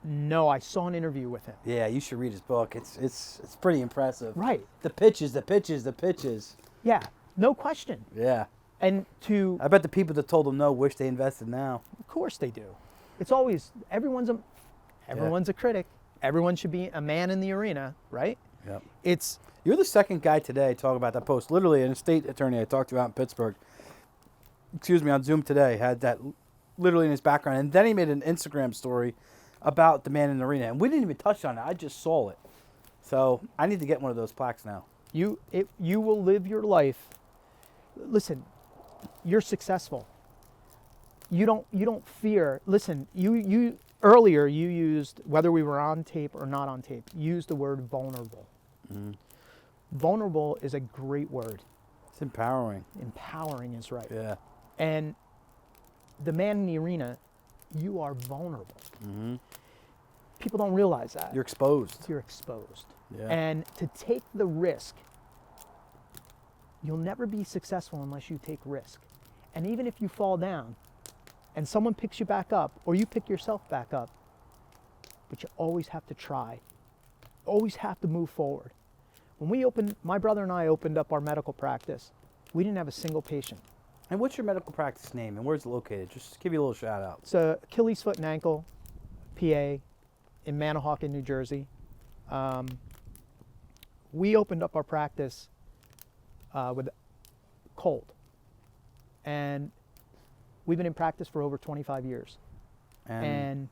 No, I saw an interview with him. Yeah, you should read his book. It's pretty impressive. Right. The pitches. Yeah, no question. Yeah. And I bet the people that told him no wish they invested now. Of course they do. It's always everyone's a critic. Everyone should be a man in the arena, right? Yep. You're the second guy today talking about that post. Literally, an estate attorney I talked to out in Pittsburgh, on Zoom today, had that literally in his background. And then he made an Instagram story about the man in the arena. And we didn't even touch on it. I just saw it. So I need to get one of those plaques now. You will live your life. Listen, you're successful. You don't fear. Listen, you earlier you used, whether we were on tape or not on tape, used the word vulnerable. Mm-hmm. Vulnerable is a great word. It's empowering. Empowering is right. Yeah. And the man in the arena, you are vulnerable. Mm-hmm. People don't realize that. You're exposed. You're exposed. Yeah. And to take the risk, you'll never be successful unless you take risk. And even if you fall down and someone picks you back up, or you pick yourself back up, but you always have to try. Always have to move forward. When we opened, my brother and I opened up our medical practice, we didn't have a single patient. And what's your medical practice name and where's it located? Just give you a little shout out. It's Achilles Foot and Ankle, PA, in Manahawkin, New Jersey. We opened up our practice with cold. And we've been in practice for over 25 years. And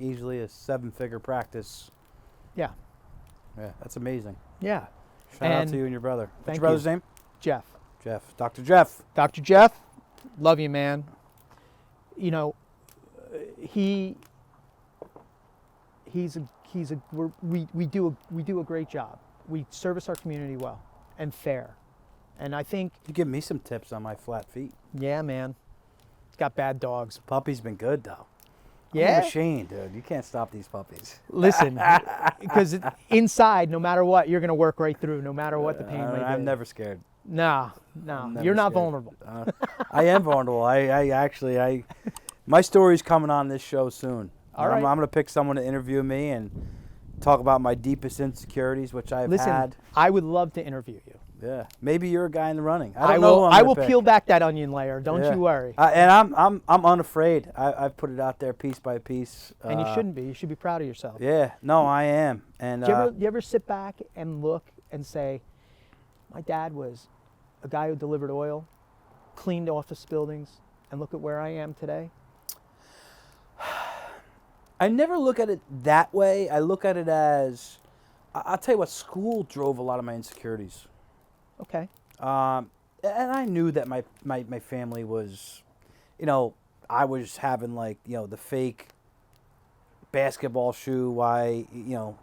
easily a 7-figure practice. yeah. Yeah, that's amazing. Yeah. Shout out to you and your brother. What's Thank your brother's you. name? Jeff. Jeff. Dr. Jeff. Dr. Jeff, love you, man. You know, we do a great job. We service our community well and fair. And I think, You give me some tips on my flat feet. yeah, man, got bad dogs. Puppy's been good though. Yeah? I'm ashamed, dude. You can't stop these puppies. Listen, because inside, no matter what, you're going to work right through, no matter what the pain may be. I'm never scared. No, I'm never you're not scared. vulnerable. I am vulnerable. I my story's coming on this show soon. All right. I'm going to pick someone to interview me and talk about my deepest insecurities, which I've Listen, had. I would love to interview you. Yeah, maybe you're a guy in the running. I don't know who I'm I gonna will pick. peel back that onion layer. Don't Yeah. you worry. And I'm unafraid. I've put it out there piece by piece. And you shouldn't be. You should be proud of yourself. Yeah, no, I am. And Do you ever sit back and look and say, my dad was a guy who delivered oil, cleaned office buildings, and look at where I am today? I never look at it that way. I look at it as, I'll tell you what, school drove a lot of my insecurities. Okay. And I knew that my family was, I was having the fake basketball shoe while,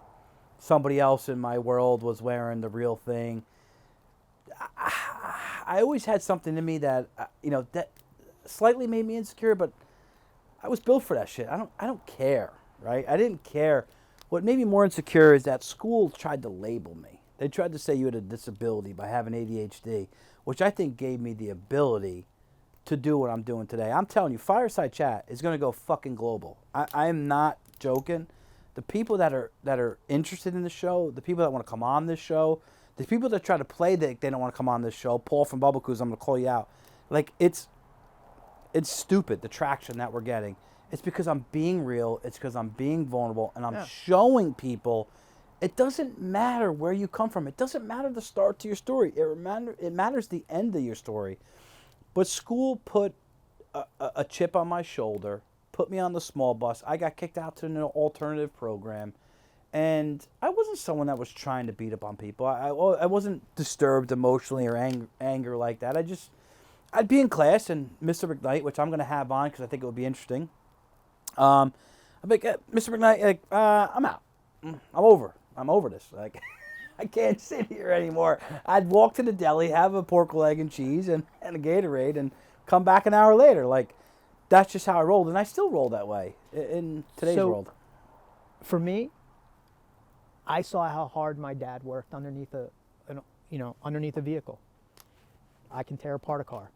somebody else in my world was wearing the real thing. I always had something in me that, that slightly made me insecure, but I was built for that shit. I don't care, right? I didn't care. What made me more insecure is that school tried to label me. They tried to say you had a disability by having ADHD, which I think gave me the ability to do what I'm doing today. I'm telling you, Fireside Chat is going to go fucking global. I am not joking. The people that are interested in the show, the people that want to come on this show, the people that try to play that they don't want to come on this show, Paul from Bubble Cruise, I'm going to call you out. It's stupid, the traction that we're getting. It's because I'm being real. It's because I'm being vulnerable, and I'm showing people it doesn't matter where you come from. It doesn't matter the start to your story. It matters the end of your story. But school put a chip on my shoulder, put me on the small bus. I got kicked out to an alternative program, and I wasn't someone that was trying to beat up on people. I wasn't disturbed emotionally or anger like that. I'd be in class, and Mr. McKnight, which I'm going to have on because I think it would be interesting. I'd be like, Mr. McKnight, I'm out. I'm over this. I can't sit here anymore. I'd walk to the deli, have a pork leg and cheese and a Gatorade, and come back an hour later. That's just how I rolled, and I still roll that way in today's world. For me, I saw how hard my dad worked underneath a vehicle. I can tear apart a car.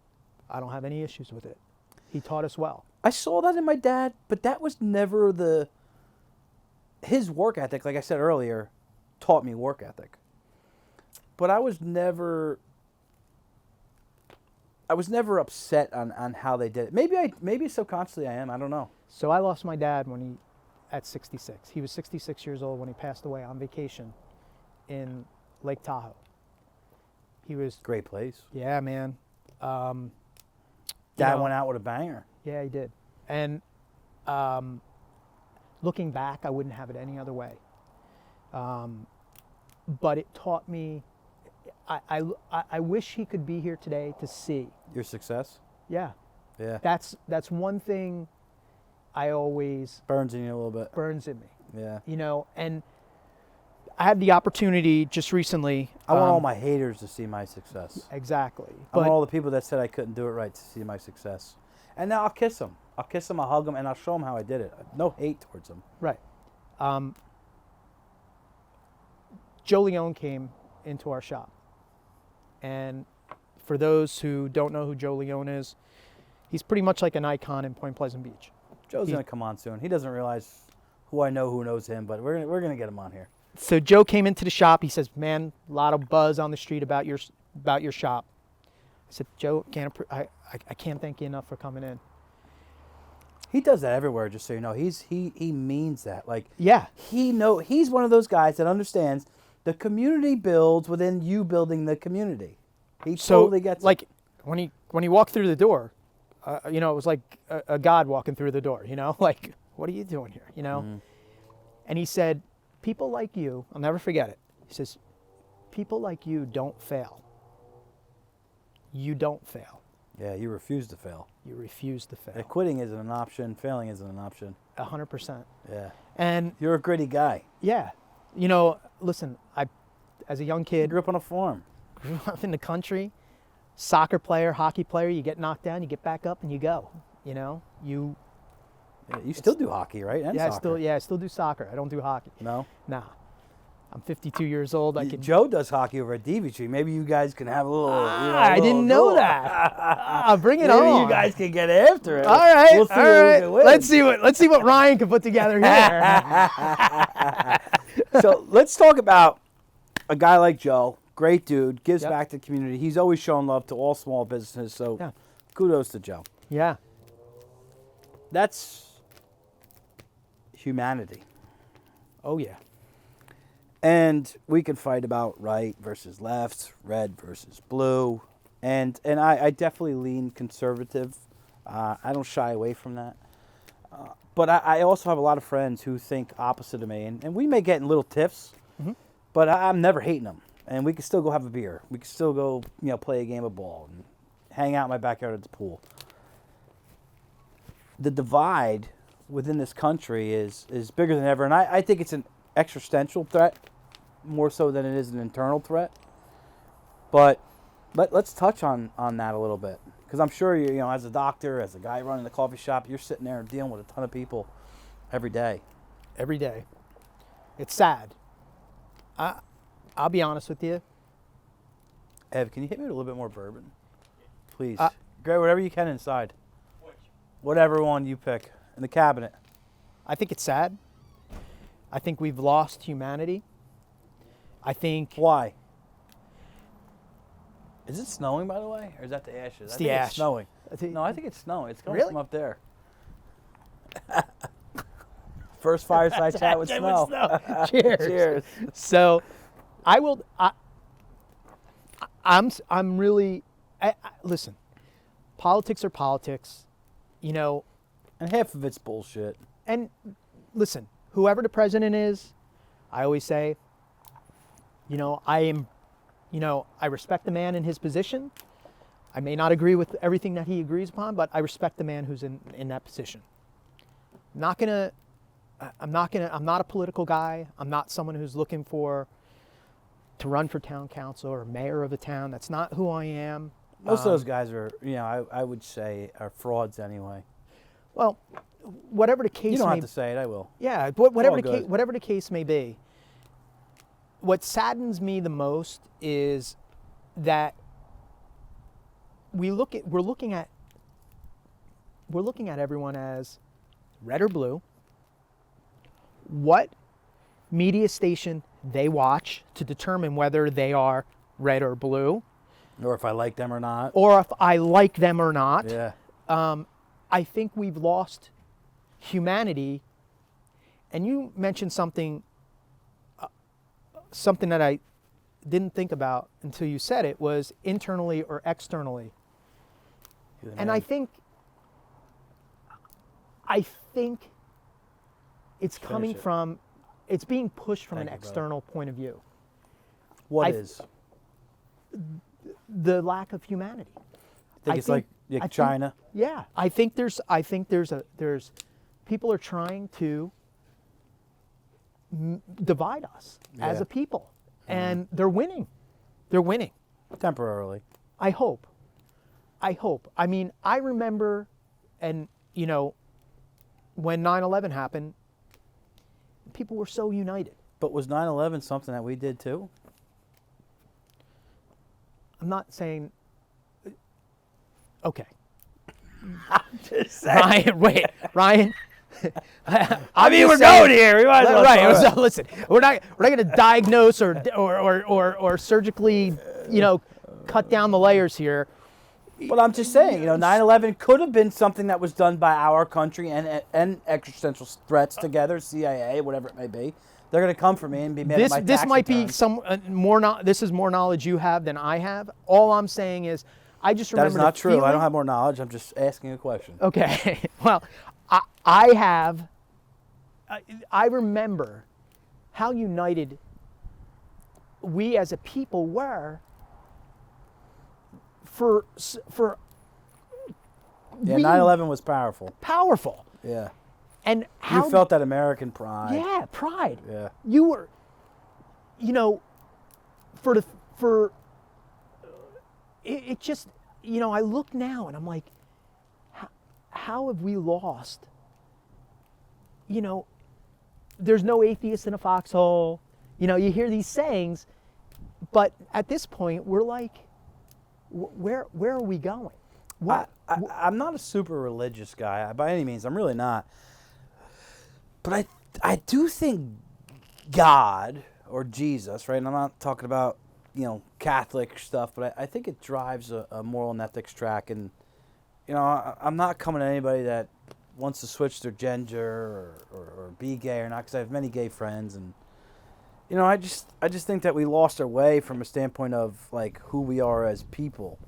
I don't have any issues with it. He taught us well. I saw that in my dad, but that was never his work ethic, like I said earlier, taught me work ethic. But I was never upset on how they did it. Maybe subconsciously I am. I don't know. So I lost my dad at 66. He was 66 years old when he passed away on vacation in Lake Tahoe. He was Great place. Yeah, man. Dad went out with a banger. Yeah, he did. And looking back, I wouldn't have it any other way. But it taught me. I wish he could be here today to see Your success. Yeah. Yeah. That's one thing I always Burns in you a little bit. burns in me. Yeah. And I had the opportunity just recently. I want all my haters to see my success. Exactly. I want all the people that said I couldn't do it right to see my success. And now I'll kiss them. I'll kiss them, I'll hug them, and I'll show them how I did it. No hate towards them. Right. Joe Leone came into our shop. And for those who don't know who Joe Leone is, he's pretty much like an icon in Point Pleasant Beach. Joe's going to come on soon. He doesn't realize who I know who knows him, but we're gonna get him on here. So Joe came into the shop. He says, "Man, a lot of buzz on the street about your shop." I said, "Joe, I can't thank you enough for coming in." He does that everywhere, just so you know. He means that. Like, yeah, he's one of those guys that understands the community builds within you building the community. He totally gets like it. when he walked through the door, it was like a god walking through the door. Like, what are you doing here? Mm-hmm. And he said, "People like you, I'll never forget it." He says, "People like you don't fail. You don't fail." Yeah, you refuse to fail. You refuse to fail. Quitting isn't an option. Failing isn't an option. 100%. Yeah. And you're a gritty guy. Yeah. Listen, as a young kid, grew up on a farm. Grew up in the country, soccer player, hockey player, you get knocked down, you get back up and you go. You still do hockey, right? And soccer. I still do soccer. I don't do hockey. No? Nah. I'm 52 years old. Joe does hockey over at DV. Maybe you guys can have a little. I didn't know that. Bring it on. Maybe you guys can get after it. All right. We'll see who can win. Let's see what Ryan can put together here. So let's talk about a guy like Joe. Great dude. Gives back to the community. He's always shown love to all small businesses. So kudos to Joe. Yeah. That's humanity. Oh yeah. And we can fight about right versus left, red versus blue. And I definitely lean conservative. I don't shy away from that. But I also have a lot of friends who think opposite of me. And we may get in little tiffs, but I'm never hating them. And we can still go have a beer. We can still go, play a game of ball and hang out in my backyard at the pool. The divide within this country is bigger than ever. And I think it's an existential threat more so than it is an internal threat. But let's touch on that a little bit. Because I'm sure, as a doctor, as a guy running the coffee shop, you're sitting there dealing with a ton of people every day. Every day. It's sad. I'll be honest with you. Ev, can you hit me with a little bit more bourbon? Please. Grab whatever you can inside. Whatever one you pick in the cabinet. I think it's sad. I think we've lost humanity. I think... Why? Is it snowing, by the way? Or is that the ashes? It's the ash. It's snowing. No, I think it's snowing. It's coming from up there. First fireside chat with snow. Cheers. Cheers. So, I'm really... listen, politics are politics, And half of it's bullshit. And listen, whoever the president is, I always say, I respect the man in his position. I may not agree with everything that he agrees upon, but I respect the man who's in that position. I'm not a political guy. I'm not someone who's looking to run for town council or mayor of a town. That's not who I am. Most of those guys are, I would say, are frauds anyway. Well, whatever the case You don't have to say it, I will. Yeah, whatever the case may be. What saddens me the most is that we're looking at everyone as red or blue. What media station they watch to determine whether they are red or blue. Or if I like them or not. Or if I like them or not. Yeah. I think we've lost humanity. And you mentioned something that I didn't think about until you said it, was internally or externally. And I think it's coming from, it's being pushed from an external point of view. What is? The lack of humanity. I think it's like China? Yeah. I think there's people are trying to divide us as Yeah. a people. And they're winning. They're winning. Temporarily. I hope. I mean, I remember, and you know, when 9/11 happened, people were so united. But was 9/11 something that we did too? I'm not saying. Okay, I'm just saying. Ryan. Wait, Ryan. I mean, we're going here. We might as well Right. talk. So listen, we're not going to diagnose or surgically, cut down the layers here. But I'm just saying, 9/11 could have been something that was done by our country and existential threats together, CIA, whatever it may be. They're going to come for me and be mad at my tax This might be returns. some this is more knowledge you have than I have. All I'm saying is, I just That remember. is not the true. I feeling- don't have more knowledge. I'm just asking a question. Okay. Well, I have. I remember how united we as a people were for Yeah, we- 9/11 was powerful. powerful. Yeah. And how You felt that American pride. yeah, pride. Yeah. You were, it just, I look now and I'm like, how have we lost? There's no atheist in a foxhole. You hear these sayings, but at this point we're like, where are we going? I'm not a super religious guy by any means. I'm really not. But I do think God or Jesus, right? And I'm not talking about, Catholic stuff, but I think it drives a moral and ethics track. And, I'm not coming to anybody that wants to switch their gender or be gay or not, because I have many gay friends. And, I just think that we lost our way from a standpoint of, like, who we are as people.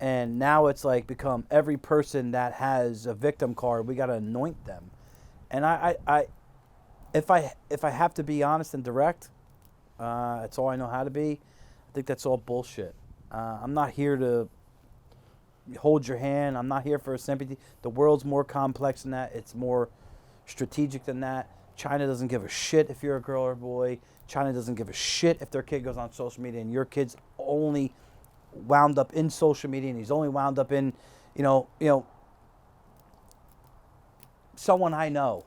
And now it's, like, become every person that has a victim card, we got to anoint them. And if I have to be honest and direct, that's all I know how to be. I think that's all bullshit. I'm not here to hold your hand. I'm not here for sympathy. The world's more complex than that. It's more strategic than that. China doesn't give a shit if you're a girl or a boy. China doesn't give a shit if their kid goes on social media, and your kid's only wound up in social media, and he's only wound up in, someone I know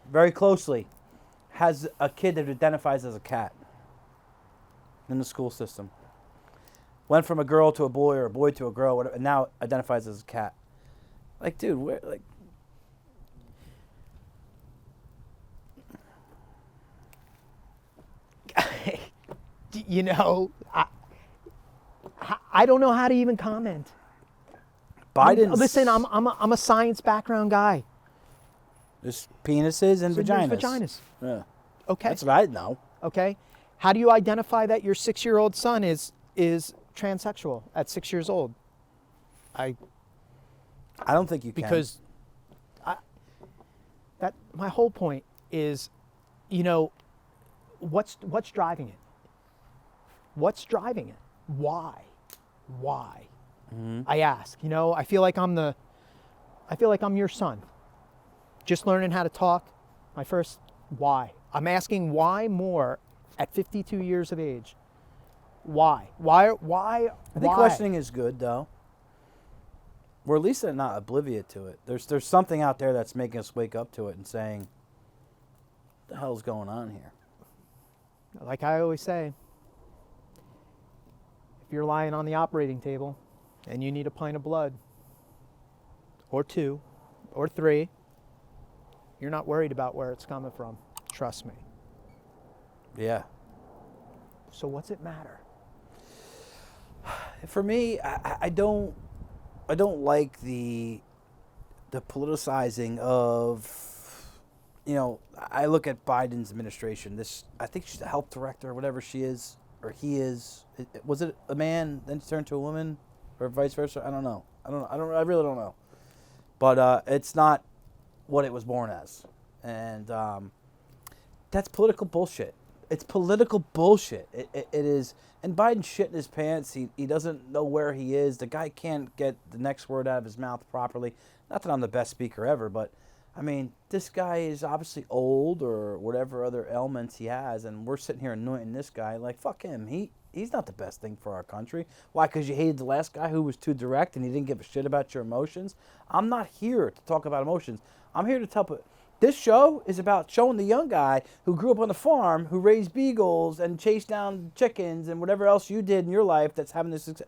very closely has a kid that identifies as a cat in the school system. Went from a girl to a boy or a boy to a girl, whatever, and now identifies as a cat. Like, dude, where, like... I don't know how to even comment. Biden's... Listen, I'm a science background guy. There's penises and So there's vaginas. vaginas. Yeah. Okay. That's what I know. Okay. How do you identify that your 6-year-old son is transsexual at 6 years old? I don't think you can. Because my whole point is, what's driving it? What's driving it? Why? Mm-hmm. I ask. I feel like I'm your son. Just learning how to talk. My first why. I'm asking why more at 52 years of age. Why? I think questioning is good, though. We're at least not oblivious to it. There's something out there that's making us wake up to it and saying, what the hell's going on here? Like I always say, if you're lying on the operating table and you need a pint of blood, or 2, or 3, you're not worried about where it's coming from. Trust me. Yeah. So what's it matter? For me, I don't like the politicizing of, I look at Biden's administration. I think she's the health director or whatever she is, or he is. Was it a man then turned to a woman, or vice versa? I don't know. I really don't know. But it's not what it was born as, and that's political bullshit. It's political bullshit. It is. And Biden's shitting his pants. He doesn't know where he is. The guy can't get the next word out of his mouth properly. Not that I'm the best speaker ever, but I mean, this guy is obviously old or whatever other ailments he has, and we're sitting here anointing this guy like, fuck him. He's not the best thing for our country. Why? Because you hated the last guy who was too direct and he didn't give a shit about your emotions. I'm not here to talk about emotions. I'm here to tell. This show is about showing the young guy who grew up on the farm, who raised beagles and chased down chickens and whatever else you did in your life that's having this success.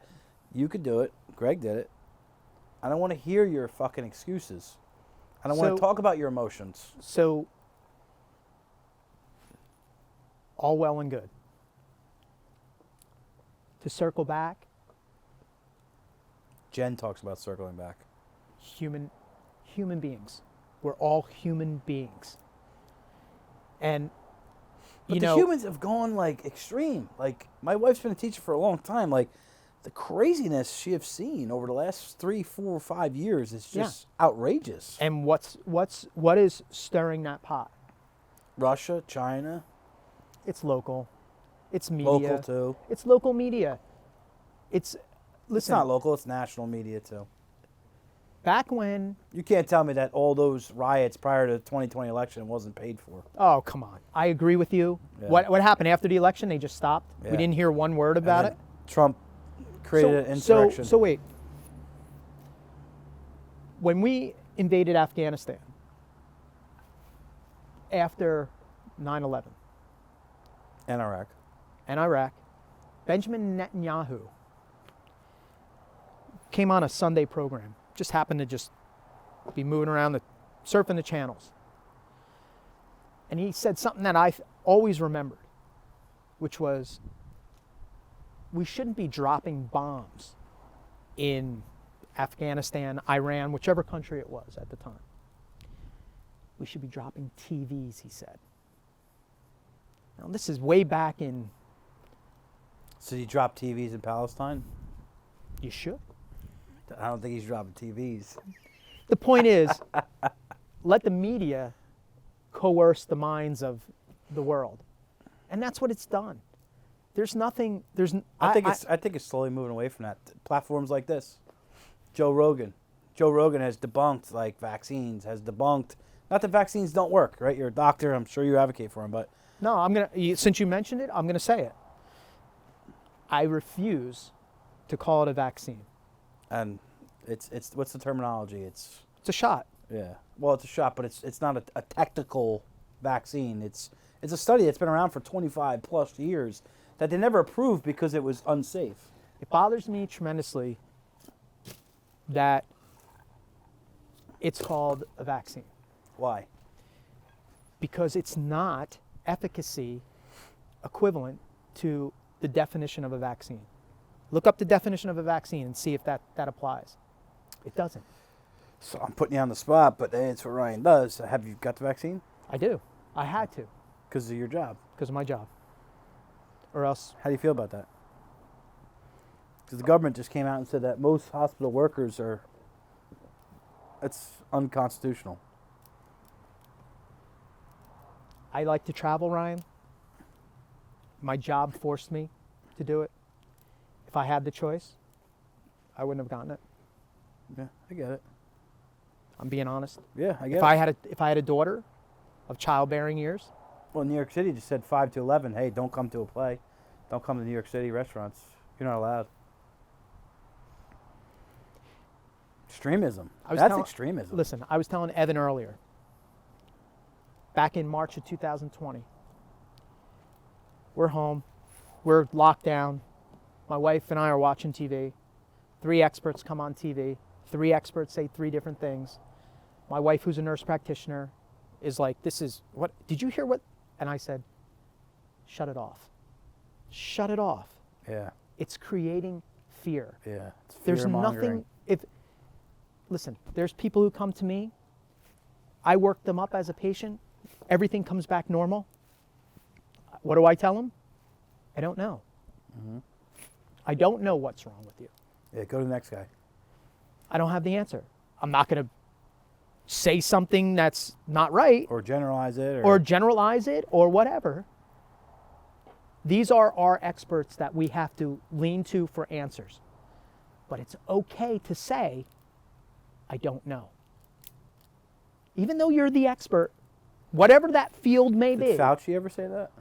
You could do it. Greg did it. I don't want to hear your fucking excuses. I don't want to talk about your emotions. So, all well and good. To circle back, Jen talks about circling back. human beings. We're all human beings. And, But the humans have gone, like, extreme. Like, my wife's been a teacher for a long time. Like, the craziness she has seen over the last 3, 4, 5 years is just outrageous. And what is stirring that pot? Russia, China. It's local. It's media. Local, too. It's local media. Listen, It's not local. It's national media, too. Back when... You can't tell me that all those riots prior to the 2020 election wasn't paid for. Oh, come on. I agree with you. Yeah. What happened after the election? They just stopped. Yeah. We didn't hear one word about it. Trump created an insurrection. So wait. When we invaded Afghanistan after 9/11 And Iraq. and Iraq, Benjamin Netanyahu came on a Sunday program. Just happened to just be moving around, surfing the channels. And he said something that I've always remembered, which was, we shouldn't be dropping bombs in Afghanistan, Iran, whichever country it was at the time. We should be dropping TVs, he said. Now, this is way back in... So you dropped TVs in Palestine? You should. I don't think he's dropping TVs. The point is, let the media coerce the minds of the world. And that's what it's done. There's nothing, I think it's slowly moving away from that. Platforms like this. Joe Rogan. Joe Rogan has debunked, like, vaccines, has debunked, not that vaccines don't work, right? You're a doctor, I'm sure you advocate for them, but... No, since you mentioned it, I'm going to say it. I refuse to call it a vaccine. And it's what's the terminology? It's a shot. Yeah. Well, it's a shot, but it's not a technical vaccine. It's a study that's been around for 25 plus years that they never approved because it was unsafe. It bothers me tremendously that it's called a vaccine. Why? Because it's not efficacy equivalent to the definition of a vaccine. Look up the definition of a vaccine and see if that applies. It doesn't. So I'm putting you on the spot, but that's what Ryan does. Have you got the vaccine? I do. I had to. Because of your job? Because of my job. Or else. How do you feel about that? Because the government just came out and said that most hospital workers it's unconstitutional. I like to travel, Ryan. My job forced me to do it. If I had the choice, I wouldn't have gotten it. Yeah, I get it. I'm being honest. Yeah, I get it. If I had a daughter of childbearing years. Well, New York City just said 5 to 11. Hey, don't come to a play. Don't come to New York City restaurants. You're not allowed. Extremism. That's extremism. Listen, I was telling Evan earlier. Back in March of 2020, we're home. We're locked down. My wife and I are watching TV. 3 experts come on TV. 3 experts say 3 different things. My wife, who's a nurse practitioner, is like, this is, what, did you hear what? And I said, shut it off. Shut it off. Yeah. It's creating fear. Yeah. It's There's nothing, listen, there's people who come to me. I work them up as a patient. Everything comes back normal. What do I tell them? I don't know. Mm-hmm. I don't know what's wrong with you. Yeah, go to the next guy. I don't have the answer. I'm not going to say something that's not right. Or generalize it. Or generalize it or whatever. These are our experts that we have to lean to for answers. But it's okay to say, I don't know. even though you're the expert, whatever that field may Did be. Fauci ever say that?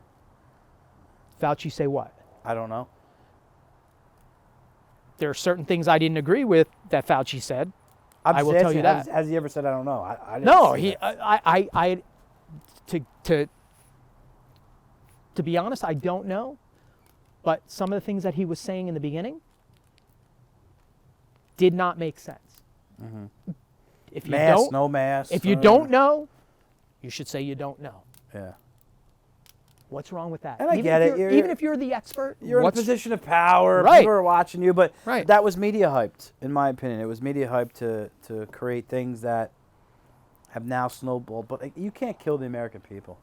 Fauci say what? I don't know. There are certain things I didn't agree with that Fauci said. I'm I just will tell asking, you that. Has he ever said I don't know? I didn't No, see he. that. To be honest, I don't know. But some of the things that he was saying in the beginning did not make sense. If you Mask, don't, no mask. if you don't know, you should say you don't know. Yeah. What's wrong with that? And I even get if it. Even if you're the expert, You're in a what's- position of power. Right. People are watching you, but Right. that was media hyped, in my opinion. It was media hyped to create things that have now snowballed. But like, you can't kill the American people.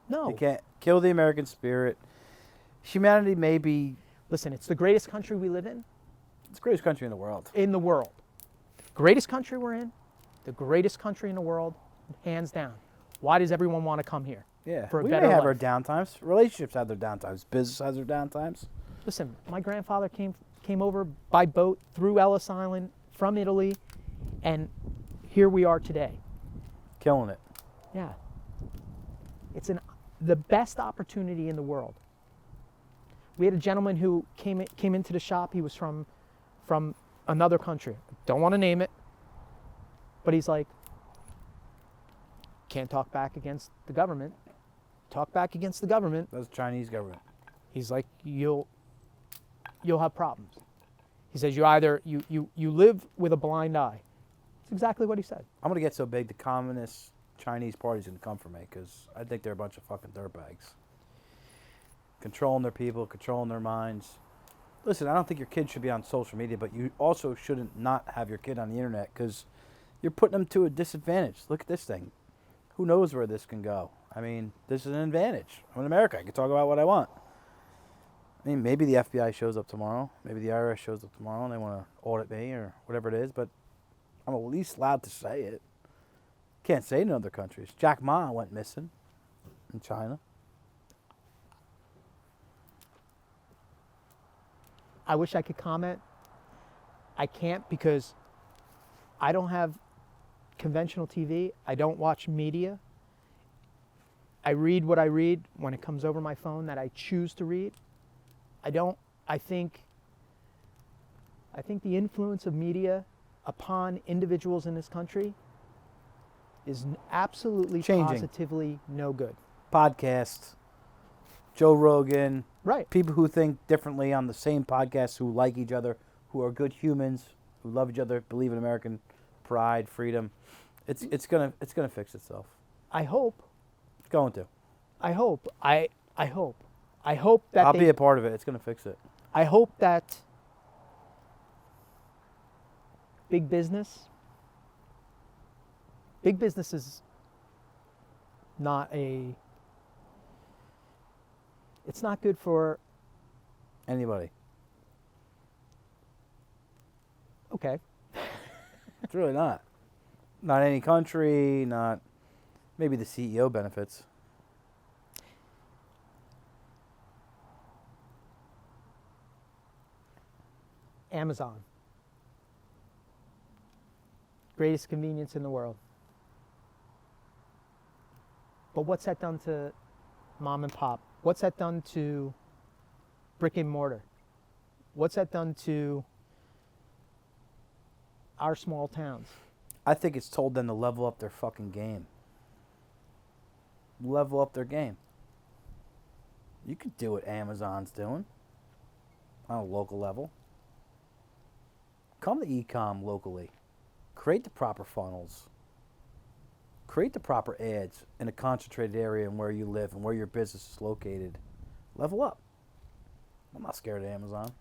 No. You can't kill the American spirit. Humanity may be Listen, it's the greatest country we live in. the greatest country in the world. In the world. Greatest country we're in, the greatest country in the world, hands down. Why does everyone want to come here? Yeah. For a We better may have our life. downtimes. Relationships have their downtimes. Business has their downtimes. Listen, my grandfather came over by boat through Ellis Island from Italy, and here we are today. Killing it. Yeah. It's the best opportunity in the world. We had a gentleman who came into the shop. He was from another country. Don't want to name it, but he's like, can't talk back against the government. Talk back against the government. That's the Chinese government. He's like, you'll have problems. He says you live with a blind eye. That's exactly what he said. I'm gonna get so big the communist Chinese party's gonna come for me because I think they're a bunch of fucking dirtbags. Controlling their people, controlling their minds. Listen, I don't think your kid should be on social media, but you also shouldn't not have your kid on the internet because you're putting them to a disadvantage. Look at this thing. Who knows where this can go? I mean, this is an advantage. I'm in America. I can talk about what I want. I mean, maybe the FBI shows up tomorrow. Maybe the IRS shows up tomorrow and they want to audit me or whatever it is, but I'm at least allowed to say it. Can't say it in other countries. Jack Ma went missing in China. I wish I could comment. I can't because I don't have conventional TV. I don't watch media. I read what I read when it comes over my phone that I choose to read. I think the influence of media upon individuals in this country is absolutely Changing. positively no good. Podcasts, Joe Rogan, Right. people who think differently on the same podcast, who like each other, who are good humans, who love each other, believe in American pride, freedom. It's gonna fix itself. I hope. It's going to. I hope. I hope. I hope that I'll be a part of it. It's gonna fix it. I hope that big business is not it's not good for, Anybody. okay, It's really not. Not any country, not maybe the CEO benefits. Amazon. Greatest convenience in the world. But what's that done to mom and pop? What's that done to brick and mortar? What's that done to our small towns? I think it's told them to level up their fucking game. Level up their game. You could do what Amazon's doing on a local level. Come to e-com locally. Create the proper funnels. Create the proper ads in a concentrated area and where you live and where your business is located. Level up. I'm not scared of Amazon.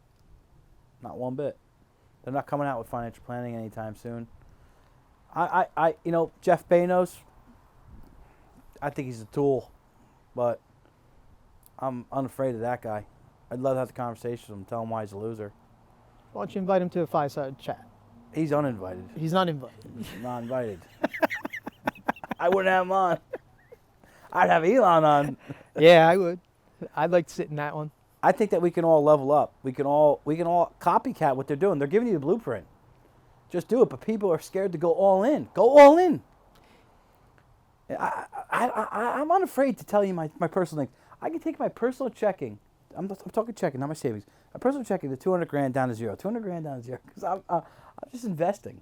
Not one bit. They're not coming out with financial planning anytime soon. Jeff Bezos, I think he's a tool, but I'm unafraid of that guy. I'd love to have the conversation with him, tell him why he's a loser. Why don't you invite him to a Fireside chat? He's uninvited. He's not invited. He's not invited. I wouldn't have him on. I'd have Elon on. Yeah, I would. I'd like to sit in that one. I think that we can all level up. We can all copycat what they're doing. They're giving you the blueprint. Just do it, but people are scared to go all in. Go all in. I'm unafraid to tell you my personal thing. I can take my personal checking. I'm talking checking, not my savings. My personal checking to 200 grand down to zero. 200 grand down to zero because I'm just investing.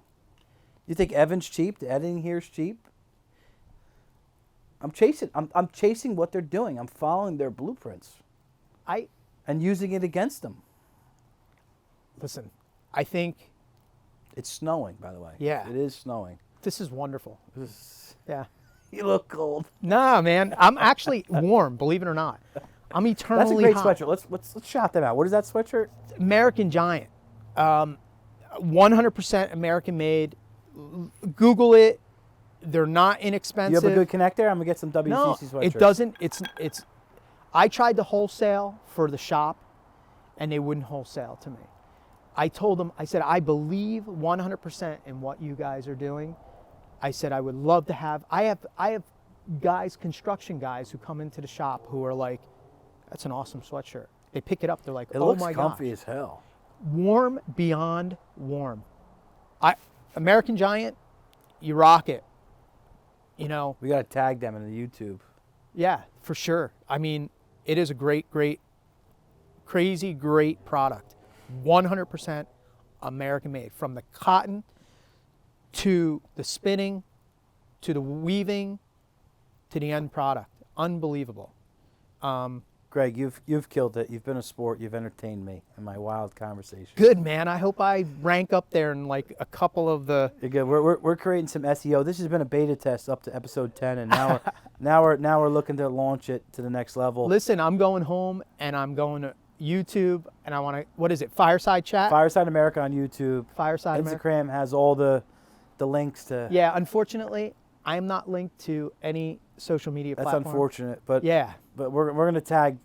You think Evan's cheap? The editing here is cheap? I'm chasing what they're doing. I'm following their blueprints and using it against them. Listen, I think it's snowing, by the way. Yeah. It is snowing. this is wonderful. Yeah. You look cold. Nah, man, I'm actually warm, believe it or not. I'm eternally That's a great hot. sweatshirt. Let's shout them out. What is that sweatshirt? American Giant. 100% American made. Google it. They're not inexpensive. You have a good connect there? I'm going to get some WCC No, sweatshirts. it doesn't. It's. I tried to wholesale for the shop, and they wouldn't wholesale to me. I told them, I said, I believe 100% in what you guys are doing. I said, I would love to have, I have guys, construction guys who come into the shop who are like, that's an awesome sweatshirt. They pick it up, they're like, It oh looks my comfy gosh. as hell. Warm beyond warm. American Giant, you rock it. You know, We got to tag them in the YouTube. yeah, for sure. I mean, it is a great, crazy great product. 100% American made, from the cotton to the spinning to the weaving to the end product. Unbelievable. Greg, you've killed it. You've been a sport. You've entertained me in my wild conversation. Good, man. I hope I rank up there in like a couple of the. You're good. We're creating some SEO. This has been a beta test up to episode 10, and now we're looking to launch it to the next level. Listen, I'm going home and I'm going to YouTube, and I want to. What is it? Fireside chat. Fireside America on YouTube. Fireside America. Instagram has all the links to. Yeah. Unfortunately, I am not linked to any social media That's platform. unfortunate, but Yeah. But we're gonna tag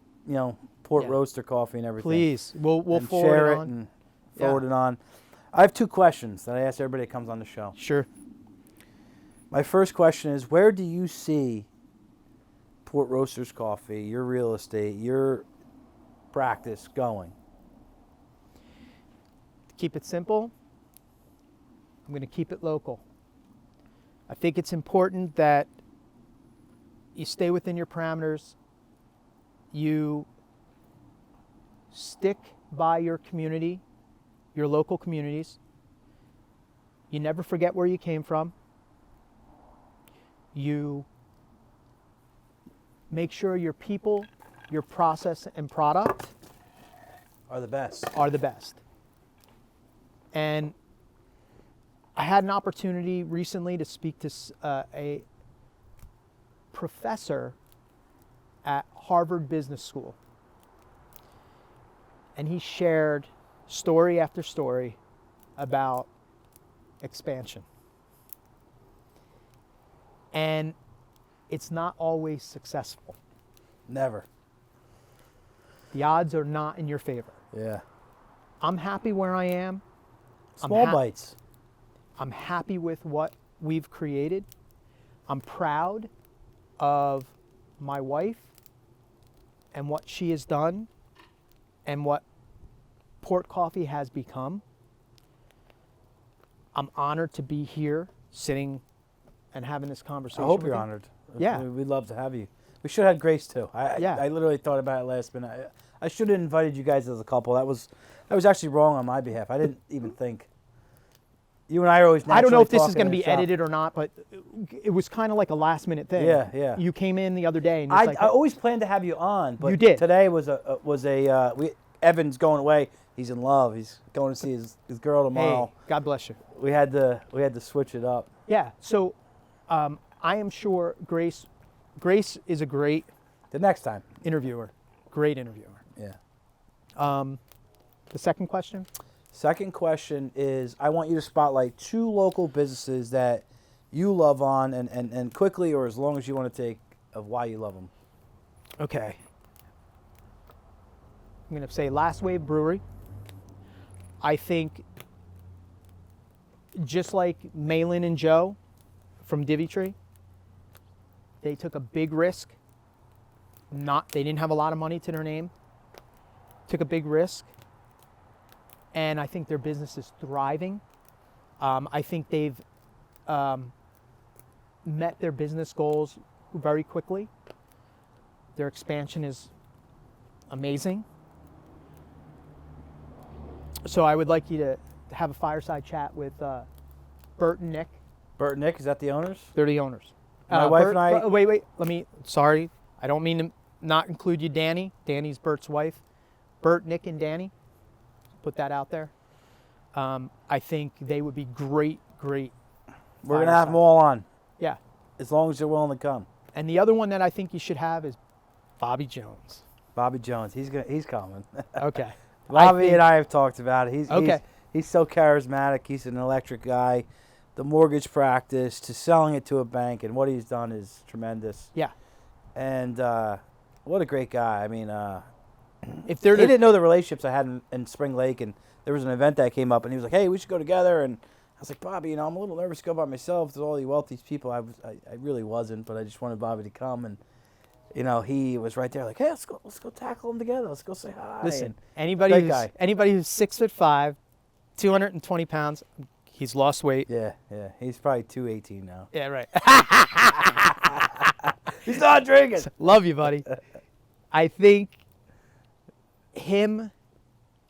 Port Yeah. Roaster coffee and everything. Please, we'll and forward share it it on. and forward it on. I have two questions that I ask everybody that comes on the show. Sure. My first question is, where do you see Port Roasters Coffee, your real estate, your practice going? To keep it simple, I'm going to keep it local. I think it's important that you stay within your parameters. You stick by your community, your local communities. You never forget where you came from. You make sure your people, your process, and product Are the best. are the best. And I had an opportunity recently to speak to a professor at Harvard Business School. And he shared story after story about expansion. And it's not always successful. Never. The odds are not in your favor. Yeah. I'm happy where I am. Small bites. I'm happy with what we've created. I'm proud of my wife and what she has done and what Port Coffee has become. I'm honored to be here sitting and having this conversation. I hope with you're you. honored. Yeah. We'd love to have you. We should have had Grace too. Yeah. I literally thought about it last minute. I should have invited you guys as a couple. That was actually wrong on my behalf. I didn't even think. You and I are always naturally I don't know if this is talking going to in be the shop. edited or not, but it was kind of like a last minute thing. Yeah, yeah. You came in the other day and it's like, I always planned to have you on, but You did. today was Evan's going away. He's in love. He's going to see his girl tomorrow. hey, God bless you. We had to switch it up. Yeah. So I am sure Grace is a great The next time. interviewer. Great interviewer. Yeah. The second question? Second question is, I want you to spotlight two local businesses that you love on, and quickly or as long as you want to take, of why you love them. Okay. I'm going to say Last Wave Brewery. I think just like Malin and Joe from Divvy Tree, they took a big risk. They didn't have a lot of money to their name. Took a big risk. And I think their business is thriving. I think they've met their business goals very quickly. Their expansion is amazing. So I would like you to have a fireside chat with Bert and Nick. Bert and Nick, is that the owners? They're the owners. My wife and I. Wait. Sorry. I don't mean to not include you, Danny. Danny's Bert's wife. Bert, Nick, and Danny. Put that out there. I think they would be great. We're going to have them all on. Yeah. As long as they're willing to come. And the other one that I think you should have is Bobby Jones. Bobby Jones, he's coming. Okay. Bobby and I have talked about it. Okay. He's so charismatic. He's an electric guy. The mortgage practice to selling it to a bank and what he's done is tremendous. Yeah. And what a great guy. I mean, If he didn't know the relationships I had in Spring Lake, and there was an event that came up, and he was like, "Hey, we should go together." And I was like, "Bobby, I'm a little nervous to go by myself. There's all these wealthy people." I really wasn't, but I just wanted Bobby to come, and he was right there, like, "Hey, let's go tackle them together. Let's go say hi." Listen, And anybody great who's 6'5", 220 pounds, he's lost weight. yeah, he's probably 218 now. Yeah, right. He's not drinking. Love you, buddy. I think him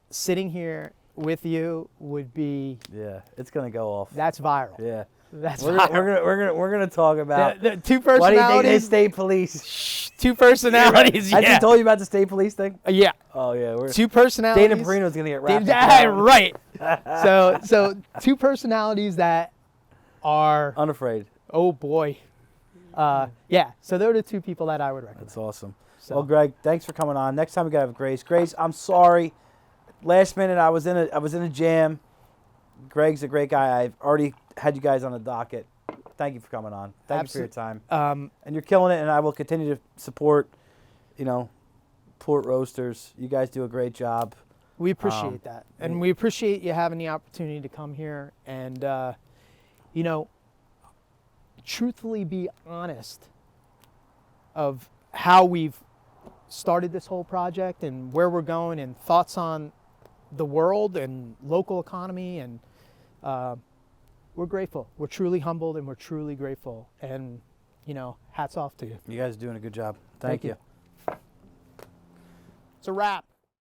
sitting here with you would be Yeah, it's gonna go off. that's viral. Yeah, That's we're viral. gonna talk about The two why do you think they personalities. state police? Two personalities. Has he Yeah. told you about the state police thing? Yeah. Oh yeah, we're Two personalities. Dana Perino's gonna get wrapped. Right. So two personalities that are Unafraid. oh boy. Yeah. So they're the two people that I would recommend. That's awesome. So- Well, Greg, thanks for coming on. Next time we gotta have Grace. Grace, I'm sorry. Last minute, I was in a jam. Greg's a great guy. I've already had you guys on the docket. Thank you for coming on. Thank you for your time. And you're killing it. And I will continue to support, Port Roasters. You guys do a great job. We appreciate that. And we appreciate you having the opportunity to come here and, truthfully be honest of how we've started this whole project and where we're going and thoughts on the world and local economy. And we're grateful. We're truly humbled and we're truly grateful. And, hats off to you. You guys are doing a good job. Thank you. It's a wrap.